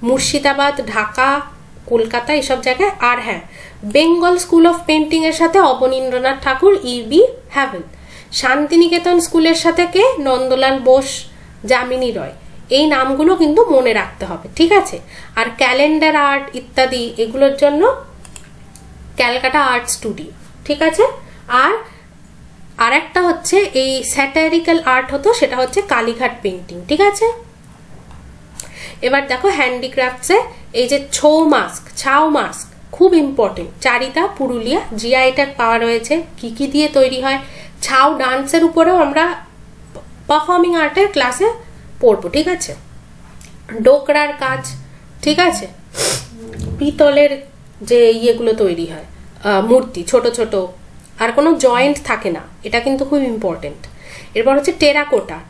মুর্শিদাবাদ, ঢাকা, কলকাতা এসব জায়গায়। আর হ্যাঁ, বেঙ্গল স্কুল অফ পেন্টিং এর সাথে অবনীন্দ্রনাথ ঠাকুর, ইবি হ্যাভেল। শান্তিনিকেতন স্কুলের সাথে কে, নন্দলাল বোস, যামিনী রয়, এই নামগুলো কিন্তু মনে রাখতে হবে, ঠিক আছে। আর ক্যালেন্ডার আর্ট ইত্যাদি এগুলোর জন্য ক্যালকাটা আর্ট স্টুডিও, ঠিক আছে। আর একটা হচ্ছে এই স্যাটারিক্যাল আর্ট হতো, সেটা হচ্ছে কালীঘাট পেন্টিং, ঠিক আছে। এবার দেখো হ্যান্ডিক্রাফটসে এই যে ছাউ মাস্ক খুব ইম্পর্টেন্ট, চারিতা, পুরুলিয়া, জিআই ট্যাগ পাওয়া রয়েছে। কি কি দিয়ে তৈরি হয়, ছাউ ডান্সের উপরেও আমরা পারফর্মিং আর্টের ক্লাসে পড়বো, ঠিক আছে। ডোকরার কাজ, ঠিক আছে, পিতলের যে ইয়েগুলো তৈরি হয়, মূর্তি ছোট ছোট, আর কোনো জয়েন্ট থাকে না, এটা কিন্তু খুব ইম্পর্টেন্ট। এরপর হচ্ছে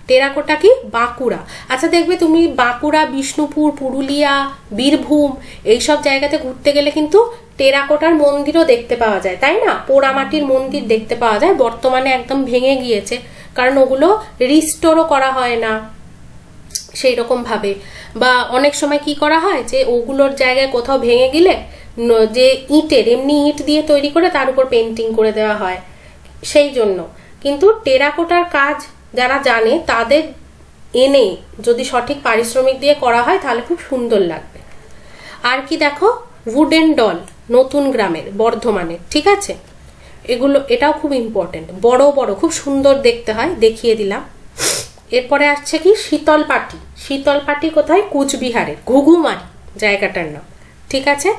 টেরাকোটা কি বাঁকুড়া। আচ্ছা দেখবে তুমি বাঁকুড়া, বিষ্ণুপুর, পুরুলিয়া, বীরভূম এইসব জায়গাতে ঘুরতে গেলে কিন্তু টেরাকোটার মন্দিরও দেখতে পাওয়া যায়, তাই না, পোড়ামাটির মন্দির দেখতে পাওয়া যায়। বর্তমানে একদম ভেঙে গিয়েছে, কারণ ওগুলো রিস্টোরও করা হয় না সেই রকম ভাবে, বা অনেক সময় কি করা হয় যে ওগুলোর জায়গায় কোথাও ভেঙে গেলে যে ইটের এমনি ইট দিয়ে তৈরি করে তার উপর পেন্টিং করে দেওয়া হয়, সেই জন্য। কিন্তু টেরাকোটার কাজ যারা জানে তাদের এনে যদি সঠিক পারিশ্রমিক দিয়ে করা হয় তাহলে খুব সুন্দর লাগবে। আর কি দেখো, উডেন ডল, নতুন গ্রামের, বর্ধমানের, ঠিক আছে, এটাও খুব ইম্পর্টেন্ট, বড় বড় খুব সুন্দর দেখতে হয়, দেখিয়ে দিলাম। এরপরে আসছে কি শীতলপাটি কোথায়, কুচবিহারের, ঘুঘুমারি জায়গাটার নাম, ঠিক আছে।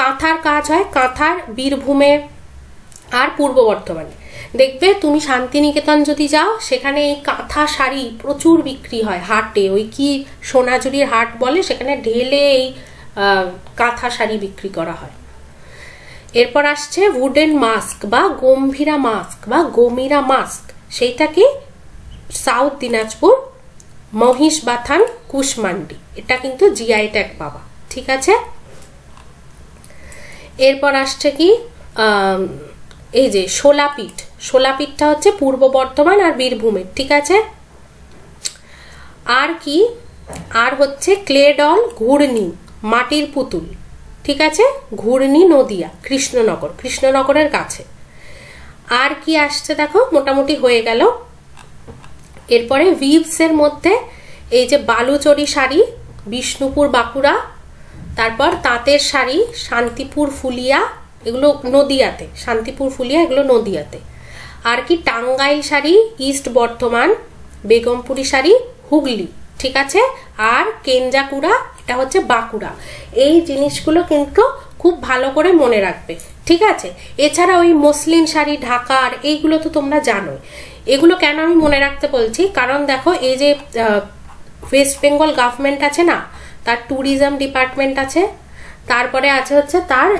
কাঁথার কাজ হয়, কাঁথার বীরভূমে আর পূর্ব বর্ধমানে। দেখবে তুমি শান্তিনিকেতন যদি যাও, সেখানে এই কাঁথা শাড়ি প্রচুর বিক্রি হয় হাটে, ওই কি সোনাঝুরির হাট বলে, সেখানে ঢেলে এই কাঁথা শাড়ি বিক্রি করা হয়। এরপর আসছে উডেন মাস্ক বা গমিরা মাস্ক, সেইটা কি সাউথ দিনাজপুর, মহিষবাথান, কুশমান্ডি, এটা কিন্তু জিআই ট্যাগ পাওয়া, ঠিক আছে। এরপর আসছে কি এই যে শোলাপিঠটা হচ্ছে পূর্ব বর্ধমান আর বীরভূমের, ঠিক আছে। আর কি, আর হচ্ছে ক্লে ডল, ঘূর্ণি, মাটির পুতুল, ঠিক আছে, ঘূর্ণি নদিয়া, কৃষ্ণনগর, কৃষ্ণনগরের কাছে। আর কি আসছে দেখো, মোটামুটি হয়ে গেল। এরপরে উইভসের মধ্যে এই যে বালুচরি শাড়ি, বিষ্ণুপুর বাঁকুড়া, তারপর তাঁতের শাড়ি শান্তিপুর ফুলিয়া, এগুলো নদিয়াতে, শান্তিপুর ফুলিয়া এগুলো নদিয়াতে। আর কি টাঙ্গাইল শাড়ি ইস্ট বর্ধমান, বেগমপুরি শাড়ি হুগলি, ঠিক আছে। আর কেঞ্জাকুড়া এটা হচ্ছে বাঁকুড়া। এই জিনিসগুলো কিন্তু খুব ভালো করে মনে রাখবে, ঠিক আছে। এছাড়া ওই মসলিন শাড়ি ঢাকার, এইগুলো তো তোমরা জানোই। এগুলো কেন আমি মনে রাখতে বলছি, কারণ দেখো এই যে ওয়েস্ট বেঙ্গল গভর্নমেন্ট আছে না, তার ট্যুরিজম ডিপার্টমেন্ট আছে, তারপরে আছে হচ্ছে তার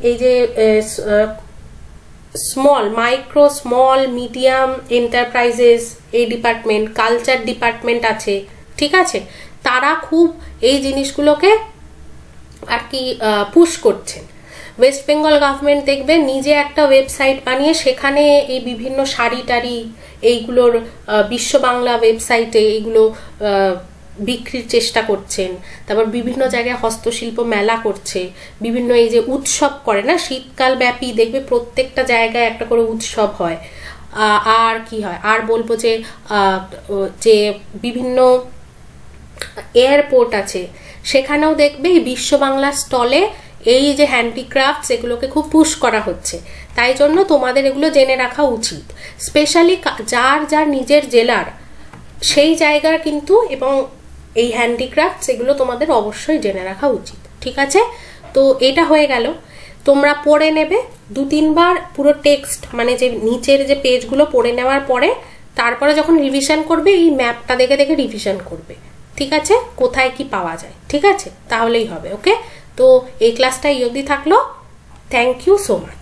এই যে small micro small medium enterprises এই ডিপার্টমেন্ট, কালচার ডিপার্টমেন্ট আছে, ঠিক আছে। তারা খুব এই জিনিসগুলোকে আর কি পুশ করছেন। ওয়েস্ট বেঙ্গল গভর্নমেন্ট দেখবে নিজে একটা ওয়েবসাইট বানিয়ে সেখানে এই বিভিন্ন শাড়ি টাড়ি এইগুলোর বিশ্ব বাংলা ওয়েবসাইটে এইগুলো বিক্রির চেষ্টা করছেন। তারপর বিভিন্ন জায়গায় হস্তশিল্প মেলা করছে, বিভিন্ন এই যে উৎসব করে না শীতকাল ব্যাপী, দেখবে প্রত্যেকটা জায়গায় একটা করে উৎসব হয়। আর কি হয়, আর বলবো যে যে বিভিন্ন এয়ারপোর্ট আছে, সেখানেও দেখবে এই বিশ্ব বাংলা স্টলে এই যে হ্যান্ডিক্রাফটস এগুলোকে খুব পুশ করা হচ্ছে। তাই জন্য তোমাদের এগুলো জেনে রাখা উচিত, স্পেশালি যার যার নিজের জেলার সেই জায়গার কিন্তু, এবং এই হ্যান্ডিক্রাফটস এগুলো তোমাদের অবশ্যই জেনে রাখা উচিত, ঠিক আছে। তো এটা হয়ে গেল, তোমরা পড়ে নেবে 2-3 বার পুরো টেক্সট, মানে যে নিচের যে পেজগুলো পড়ে নেওয়ার পরে তারপরে যখন রিভিশন করবে এই ম্যাপটা দেখে দেখে রিভিশন করবে, ঠিক আছে, কোথায় কি পাওয়া যায়, ঠিক আছে, তাহলেই হবে। ওকে, তো এই ক্লাসটা এই অবধি থাকলো। Thank you so much.